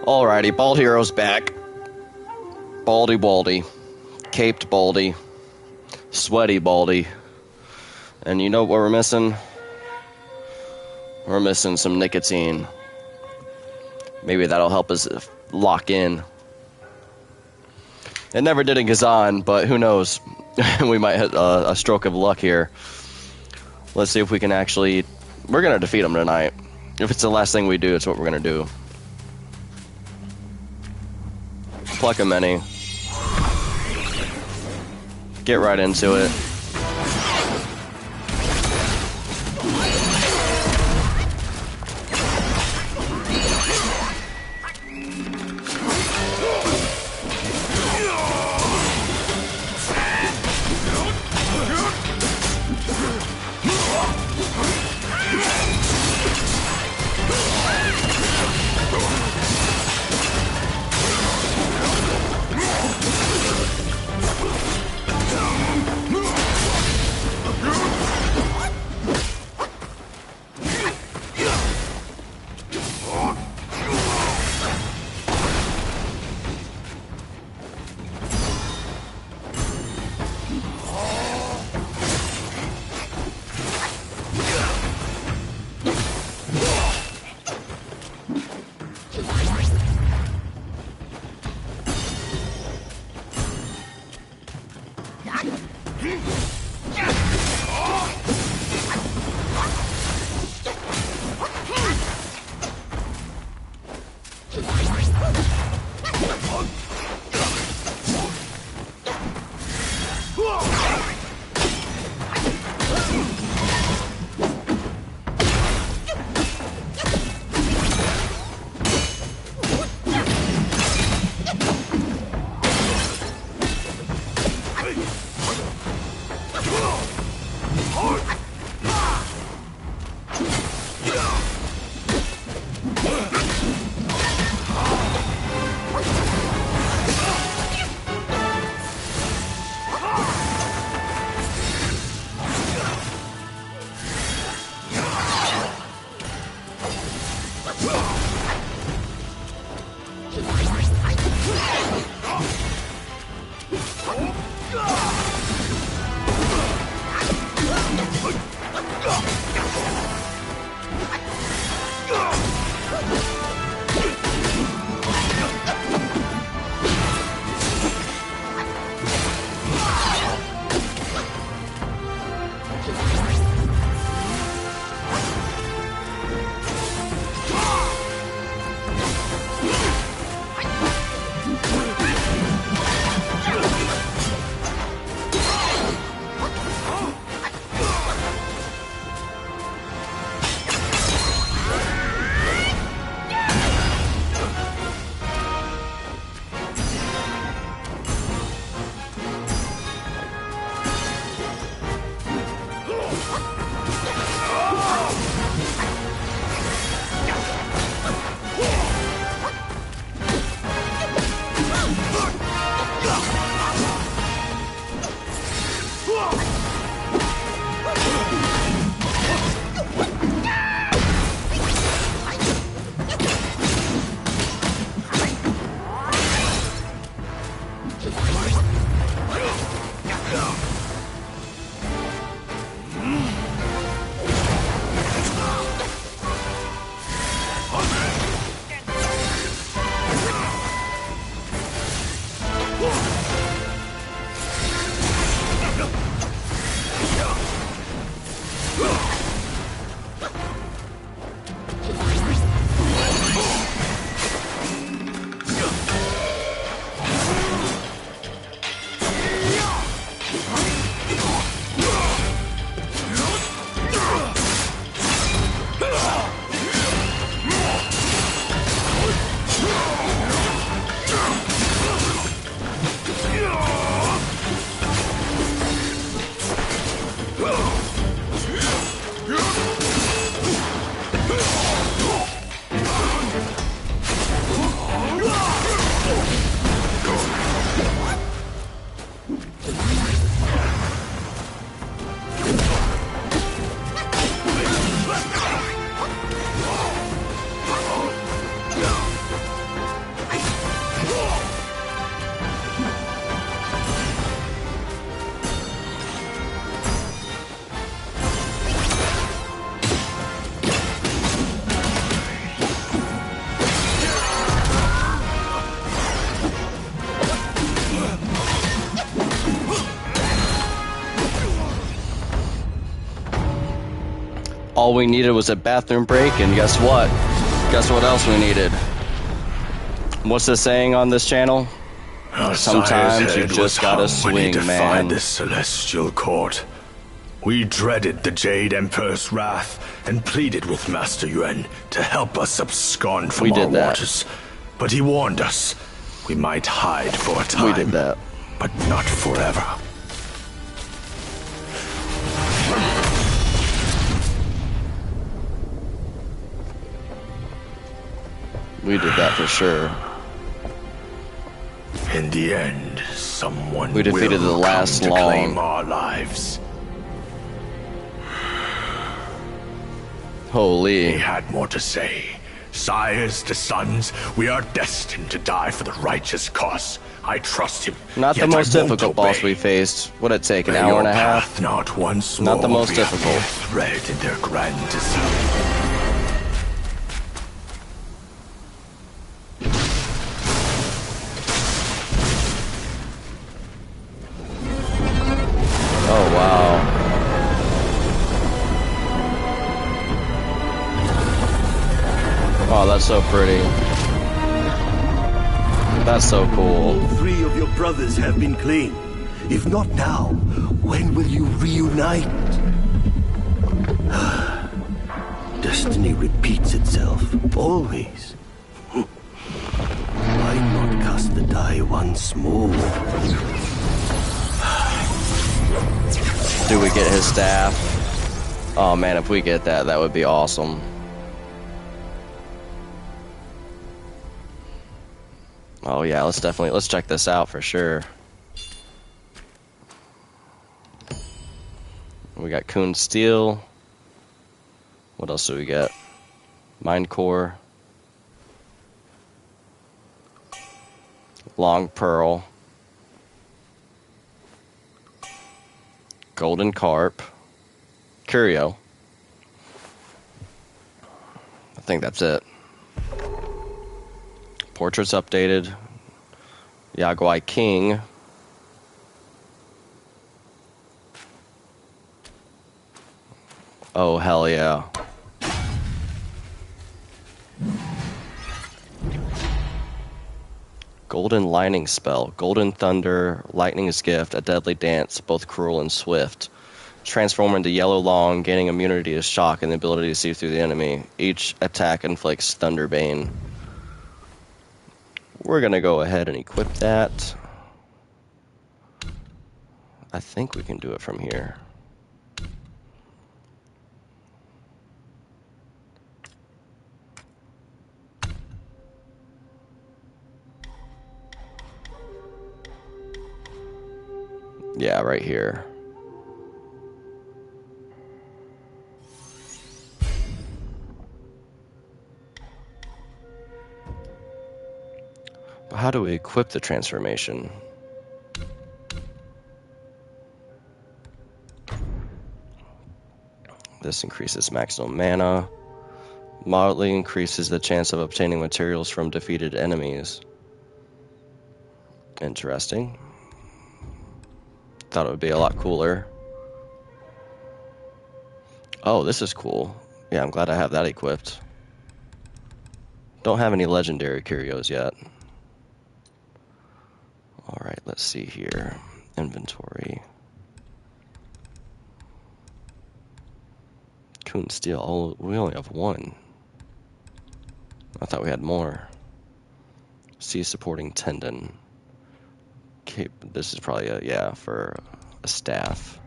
Alrighty, Bald Hero's back. Baldy Baldy. Caped Baldy. Sweaty Baldy. And you know what we're missing? We're missing some nicotine. Maybe that'll help us lock in. It never did in Kazan, but who knows? We might hit a stroke of luck here. Let's see if we can actually... We're going to defeat him tonight. If it's the last thing we do, it's what we're going to do. Pluck a many. Get right into it. All we needed was a bathroom break, and guess what? Guess what else we needed? What's the saying on this channel? Sometimes you just gotta swing, man. This celestial court. We dreaded the Jade Emperor's wrath and pleaded with Master Yuan to help us abscond from our waters. But he warned us we might hide for a time. We did that. But not forever. We did that for sure. In the end, someone we defeated will the last come to long. claim our lives. Holy. He had more to say. Sires to sons, we are destined to die for the righteous cause. I trust him. Not the most difficult boss we faced. What'd it take, an hour and a half? Not once not the more most difficult. Thread in their grand design. Oh, wow. Oh, that's so pretty. That's so cool. All three of your brothers have been claimed. If not now, when will you reunite? Destiny repeats itself, always. Why not cast the die once more? Do we get his staff? Oh man, if we get that, that would be awesome. Oh yeah, let's check this out for sure. We got Coon Steel. What else do we get? Mind Core. Long Pearl. Golden Carp. Curio. I think that's it. Portraits updated. Yaguai King. Oh, hell yeah. Golden Lightning Spell. Golden Thunder, Lightning's Gift, a deadly dance, both cruel and swift. Transform into Yellow Long, gaining immunity to shock and the ability to see through the enemy. Each attack inflicts Thunder Bane. We're going to go ahead and equip that. I think we can do it from here. Yeah, right here. But how do we equip the transformation? This increases maximum mana. Moderately increases the chance of obtaining materials from defeated enemies. Interesting. Thought it would be a lot cooler. Oh, this is cool. Yeah, I'm glad I have that equipped. Don't have any legendary curios yet. Alright, let's see here. Inventory. Coon Steel. Oh, we only have one. I thought we had more. Sea Supporting Tendon. Okay, this is probably a, yeah, for a staff.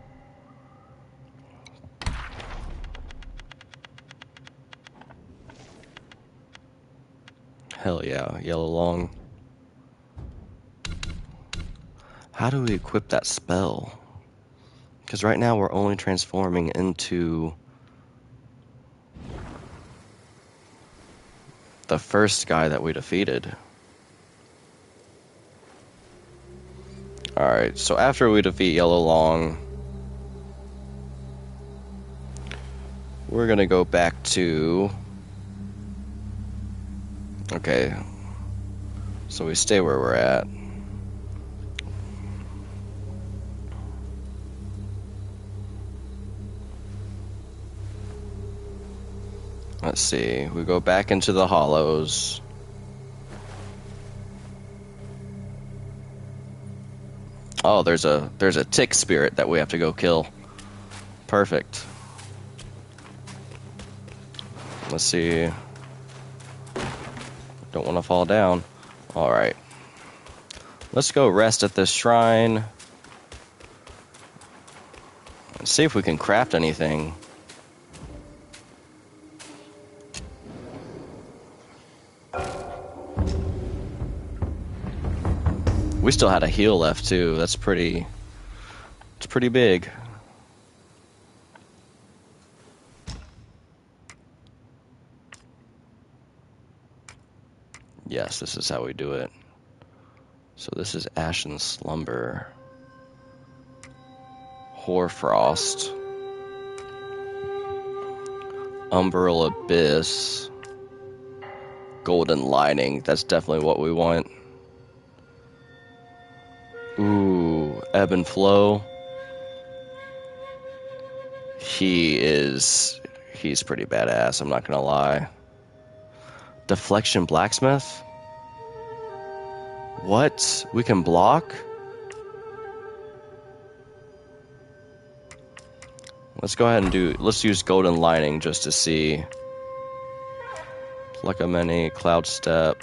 Hell yeah, Yellow Long. How do we equip that spell? Because right now we're only transforming into the first guy that we defeated. Alright, so after we defeat Yellow Long, we're gonna go back to... Okay, so we stay where we're at. Let's see. We go back into the hollows. Oh, there's a tick spirit that we have to go kill. Perfect. Let's see. Don't want to fall down. All right. Let's go rest at this shrine. Let's see if we can craft anything. We still had a heal left too. It's pretty big. Yes, this is how we do it. So this is Ashen Slumber. Hoarfrost. Umbral Abyss. Golden Lining. That's definitely what we want. Ooh, Ebb and Flow. He's pretty badass, I'm not gonna lie. Deflection Blacksmith? What? We can block? Let's go ahead and let's use Golden Lining just to see. Pluck a Many, Cloud Step.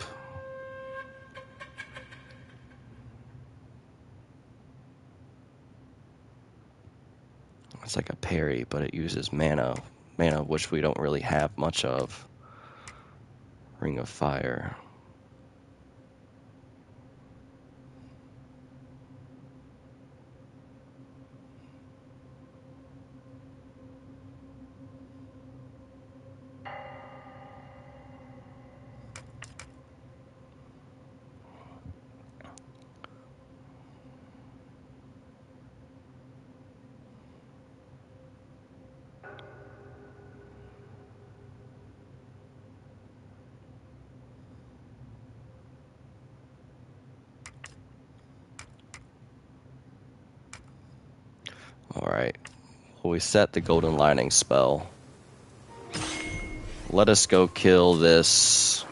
It's like a parry, but it uses mana. Mana which we don't really have much of. Ring of Fire. Alright. Well, we set the Golden Lining spell. Let us go kill this.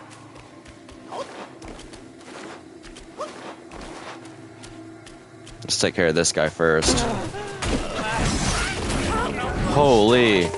Let's take care of this guy first. Holy.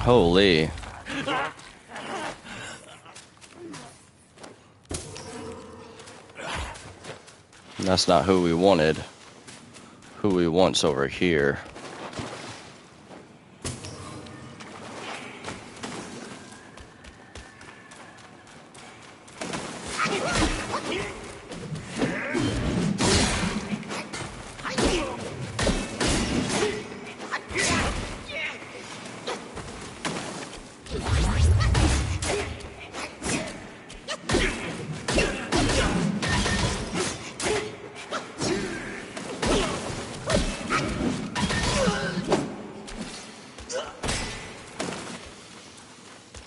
Holy. That's not who we wanted. Who we want's over here.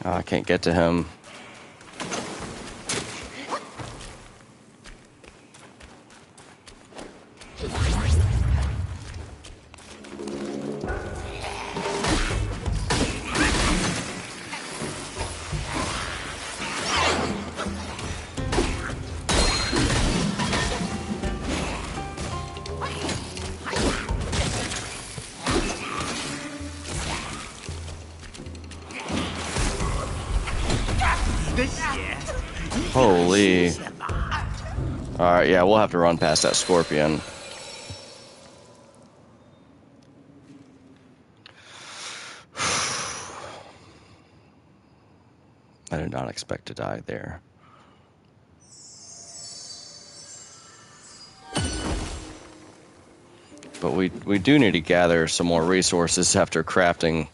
Oh, I can't get to him. Holy. Alright, yeah, we'll have to run past that scorpion. I did not expect to die there. But we do need to gather some more resources after crafting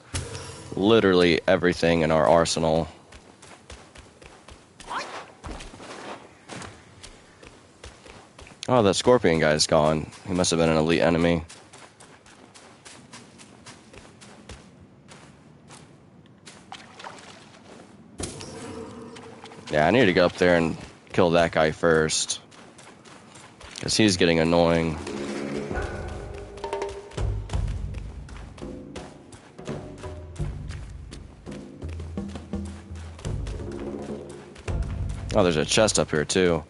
literally everything in our arsenal. Oh, that scorpion guy's gone. He must have been an elite enemy. Yeah, I need to get up there and kill that guy first, because he's getting annoying. Oh, there's a chest up here too.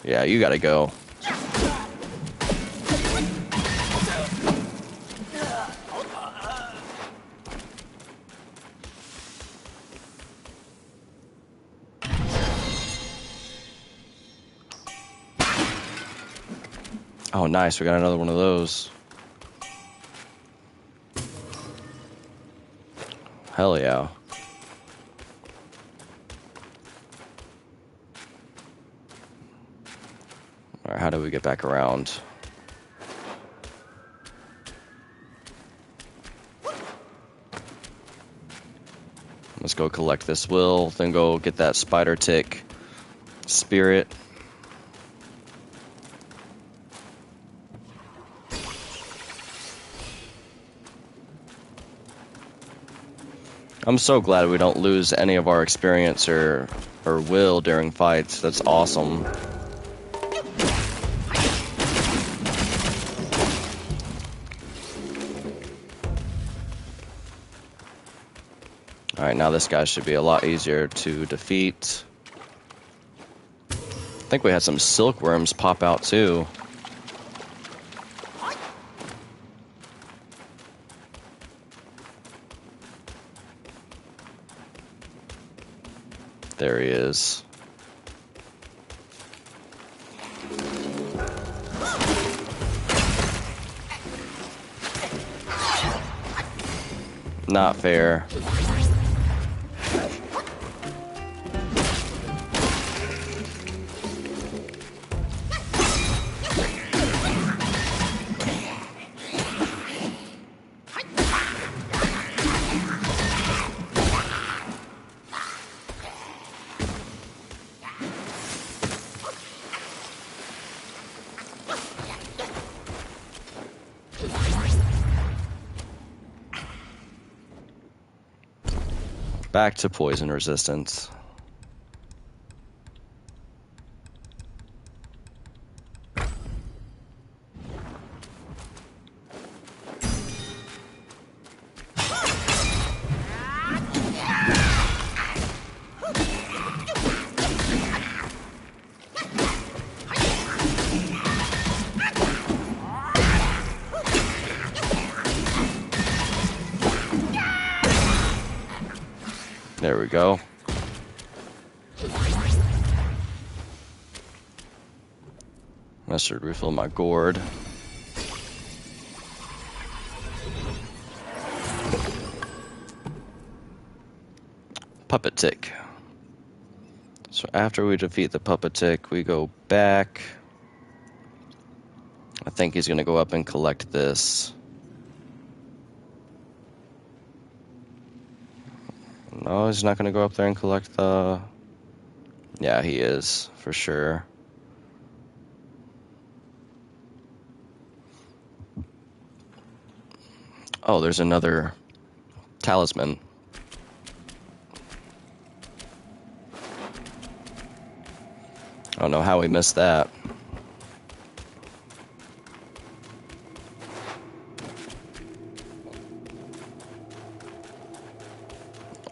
Yeah, you gotta go. Oh, nice. We got another one of those. Hell yeah. Alright, how do we get back around? Let's go collect this will, then go get that spider tick spirit. I'm so glad we don't lose any of our experience or will during fights. That's awesome. Alright, now this guy should be a lot easier to defeat. I think we had some silkworms pop out too. There he is. Not fair. Back to poison resistance. There we go. I should refill my gourd. Puppet tick. So after we defeat the puppet tick, we go back. I think he's going to go up and collect this. No, he's not going to go up there and collect the... Yeah, he is, for sure. Oh, there's another talisman. I don't know how we missed that.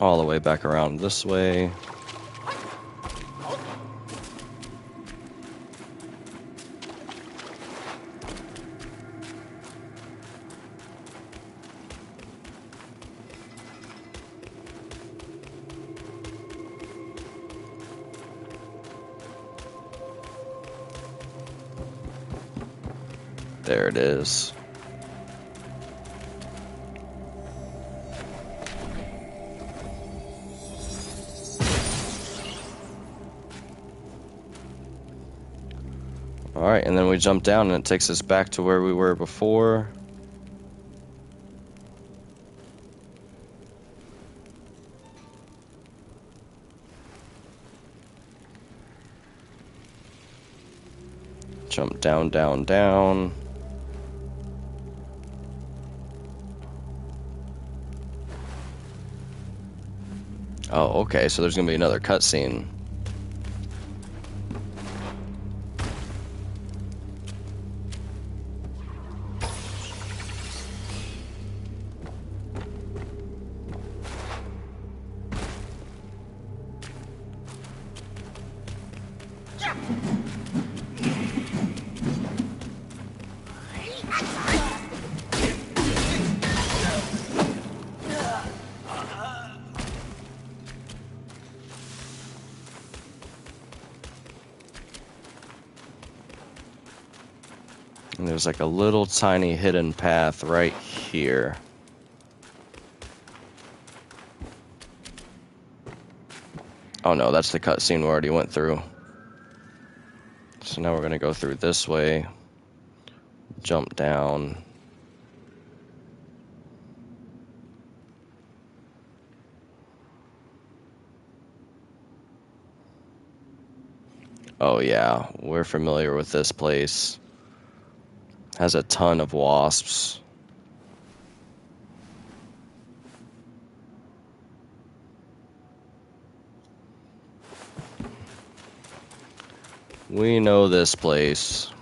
All the way back around this way. There it is. Alright, and then we jump down and it takes us back to where we were before. Jump down, down, down. Oh, okay, so there's gonna be another cutscene. And there's like a little tiny hidden path right here. Oh no, that's the cutscene we already went through. So now we're gonna go through this way, jump down. Oh yeah, we're familiar with this place. Has a ton of wasps. We know this place.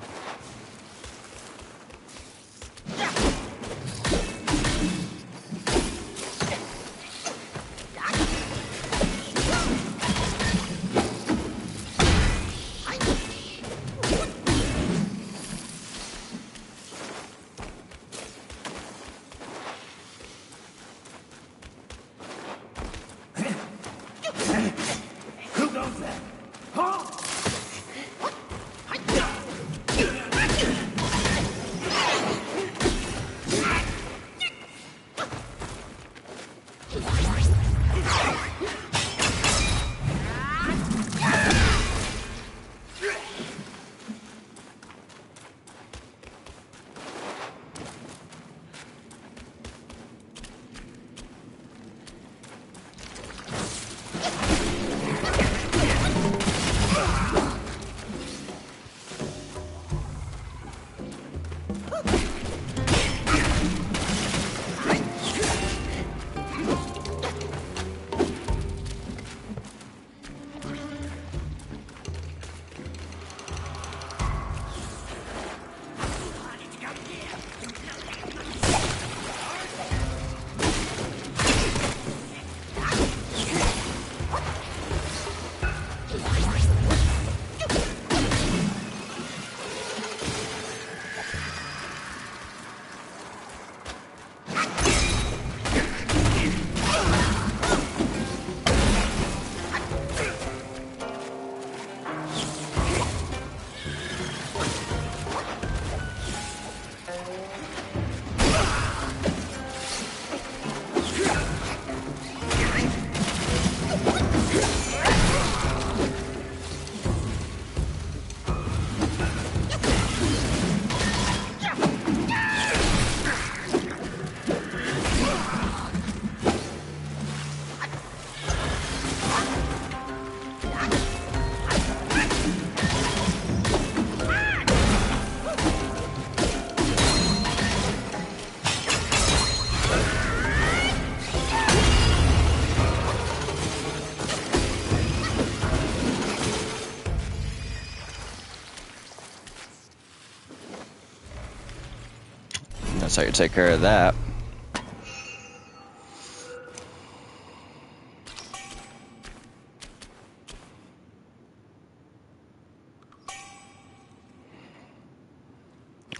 That's how you take care of that.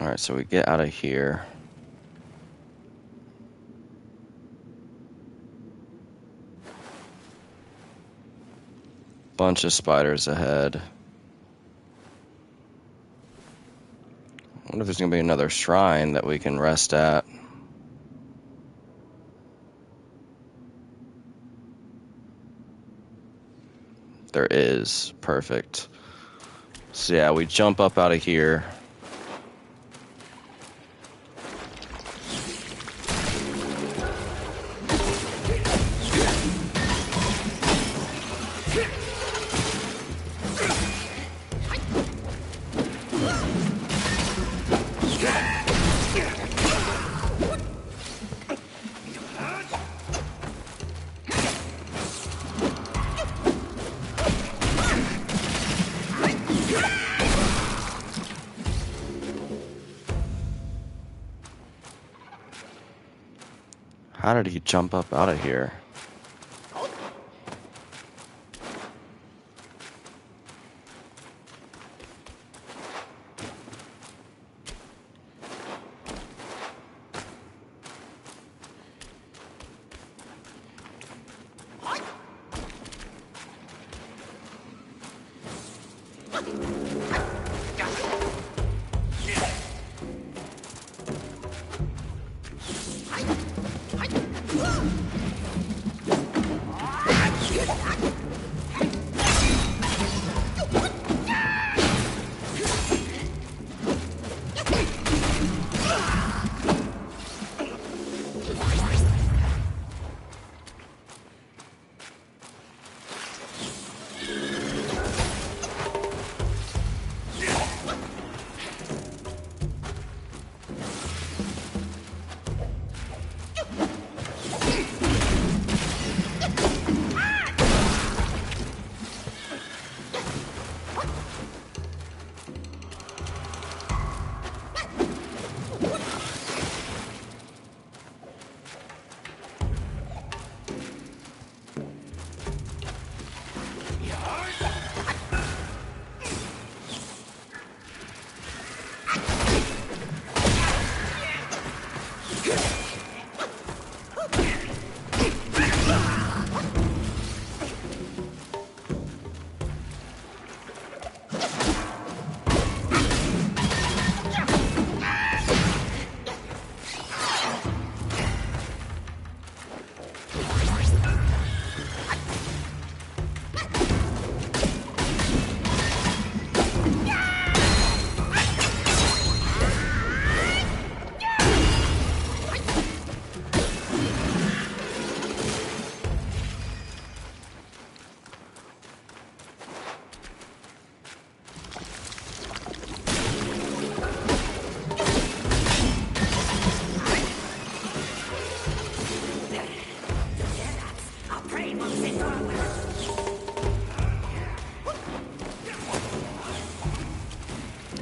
Alright, so we get out of here. Bunch of spiders ahead. wonder if there's gonna be another shrine that we can rest at. There is. Perfect. So yeah, we jump up out of here. How did he jump up out of here?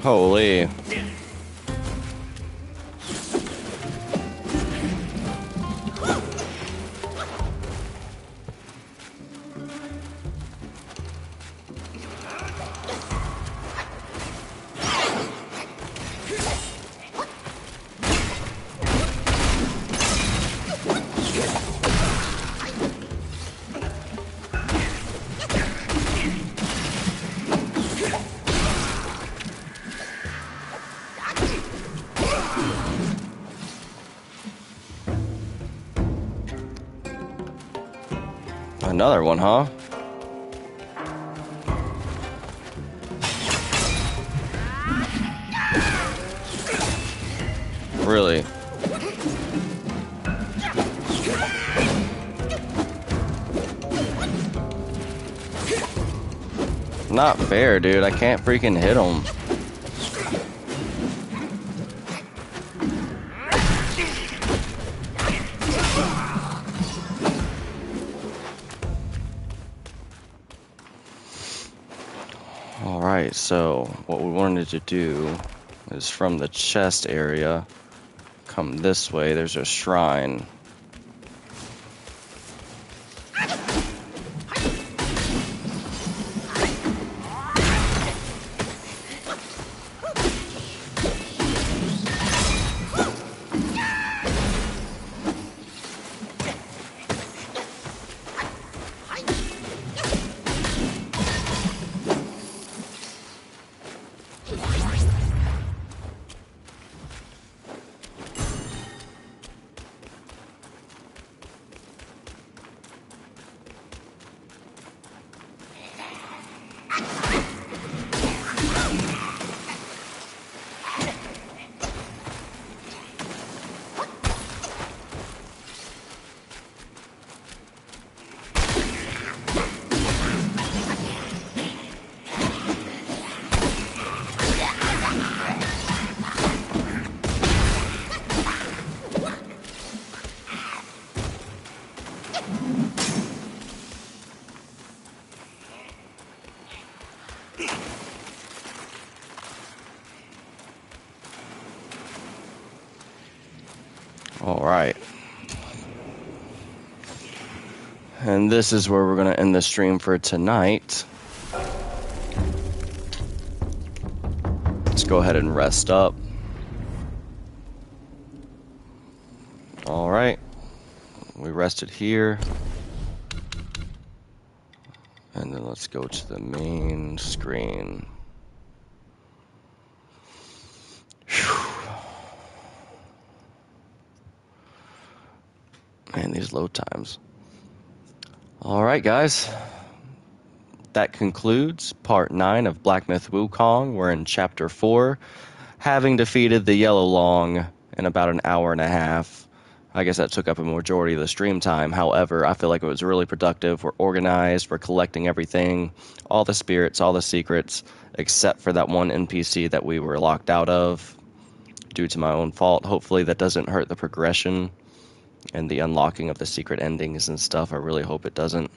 Holy. Another one, huh? Really? Not fair, dude. I can't freaking hit him. Alright, so what we wanted to do is from the chest area, come this way, there's a shrine. All right. And this is where we're going to end the stream for tonight. Let's go ahead and rest up. All right. We rested here. And then let's go to the main screen. Man, these load times. All right, guys. That concludes part 9 of Black Myth Wukong. We're in chapter 4, having defeated the Yellow Long in about an hour and a half. I guess that took up a majority of the stream time. However, I feel like it was really productive. We're organized. We're collecting everything, all the spirits, all the secrets, except for that one NPC that we were locked out of due to my own fault. Hopefully that doesn't hurt the progression and the unlocking of the secret endings and stuff. I really hope it doesn't.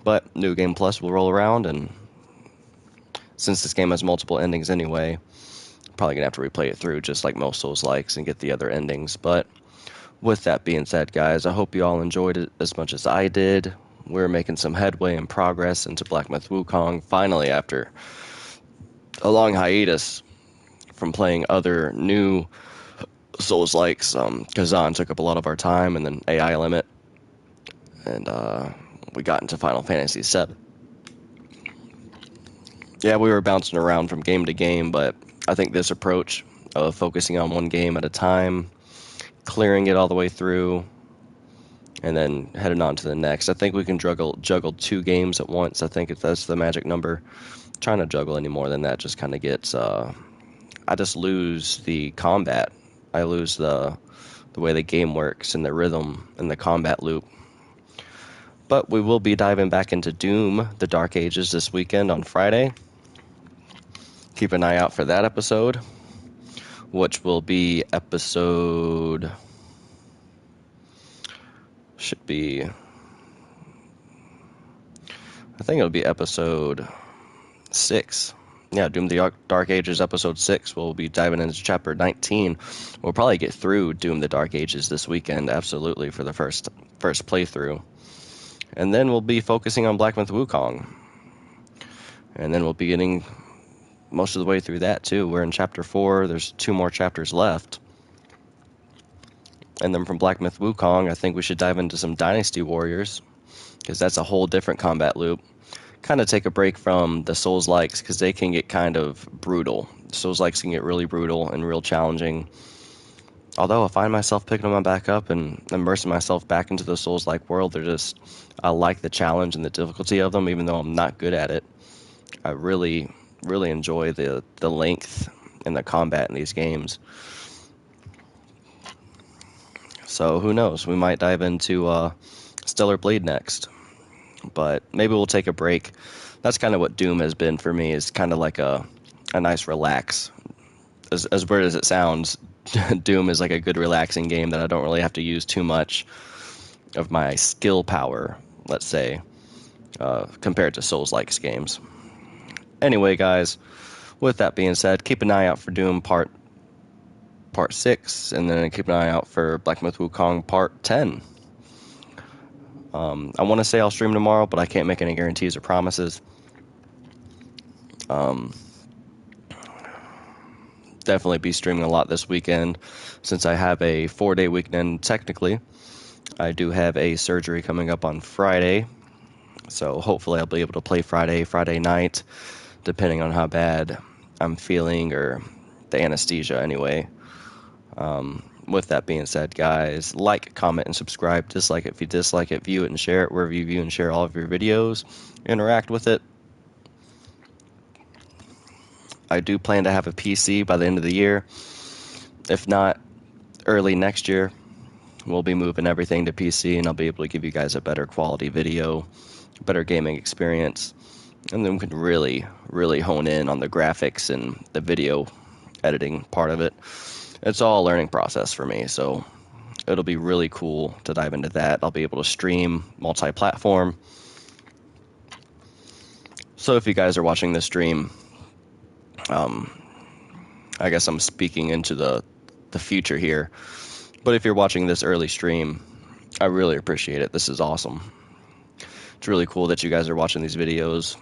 But New Game Plus will roll around, and since this game has multiple endings anyway, I'm probably going to have to replay it through just like most Souls-likes and get the other endings. But with that being said, guys, I hope you all enjoyed it as much as I did. We're making some headway and progress into Black Myth Wukong, finally, after a long hiatus from playing other new Souls-likes. Kazan took up a lot of our time, and then AI Limit, and we got into Final Fantasy VII. Yeah, we were bouncing around from game to game, but I think this approach of focusing on one game at a time, clearing it all the way through, and then heading on to the next. I think we can juggle 2 games at once. I think that's the magic number. Trying to juggle any more than that just kind of gets... I just lose the combat. I lose the way the game works and the rhythm and the combat loop. But we will be diving back into Doom, the Dark Ages, this weekend on Friday. Keep an eye out for that episode, which will be episode... should be... I think it'll be episode 6. Yeah, Doom the Dark Ages, episode 6. We'll be diving into chapter 19. We'll probably get through Doom the Dark Ages this weekend, absolutely, for the first playthrough. And then we'll be focusing on Black Myth Wukong. And then we'll be getting most of the way through that, too. We're in chapter 4. There's 2 more chapters left. And then from Black Myth Wukong, I think we should dive into some Dynasty Warriors, because that's a whole different combat loop. Kind of take a break from the Souls-likes, because they can get kind of brutal. Souls-likes can get really brutal and real challenging. Although I find myself picking them back up and immersing myself back into the Souls-like world, I like the challenge and the difficulty of them, even though I'm not good at it. I really, really enjoy the length and the combat in these games. So who knows? We might dive into Stellar Blade next. But maybe we'll take a break. That's kind of what Doom has been for me, is kind of like a nice relax. As weird as it sounds, Doom is like a good relaxing game that I don't really have to use too much of my skill power, let's say, compared to Souls-like games. Anyway, guys, with that being said, keep an eye out for Doom part 6, and then keep an eye out for Black Myth Wukong part 10. I want to say I'll stream tomorrow, but I can't make any guarantees or promises. Definitely be streaming a lot this weekend, since I have a 4-day weekend technically. I do have a surgery coming up on Friday, so hopefully I'll be able to play Friday night, depending on how bad I'm feeling, or the anesthesia anyway. With that being said, guys, like, comment, and subscribe. Dislike it if you dislike it. View it and share it wherever you view and share all of your videos. Interact with it. I do plan to have a PC by the end of the year. If not, early next year, we'll be moving everything to PC, and I'll be able to give you guys a better quality video, better gaming experience, and then we can really, really hone in on the graphics and the video editing part of it. It's all a learning process for me, so it'll be really cool to dive into that. I'll be able to stream multi-platform. So if you guys are watching this stream, I guess I'm speaking into the future here. But if you're watching this early stream, I really appreciate it. This is awesome. It's really cool that you guys are watching these videos.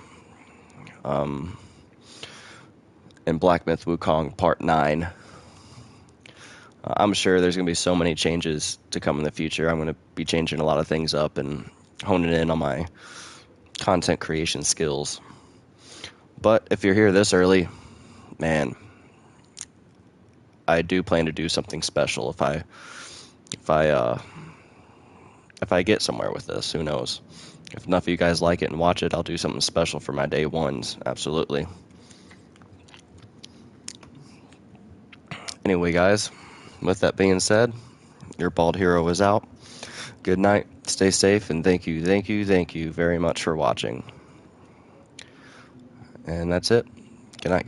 In Black Myth Wukong Part 9. I'm sure there's going to be so many changes to come in the future. I'm going to be changing a lot of things up and honing in on my content creation skills. But if you're here this early, man, I do plan to do something special if I get somewhere with this. Who knows? If enough of you guys like it and watch it, I'll do something special for my day ones. Absolutely. Anyway, guys, with that being said, your bald hero is out. Good night, stay safe, and thank you very much for watching. And that's it. Good night.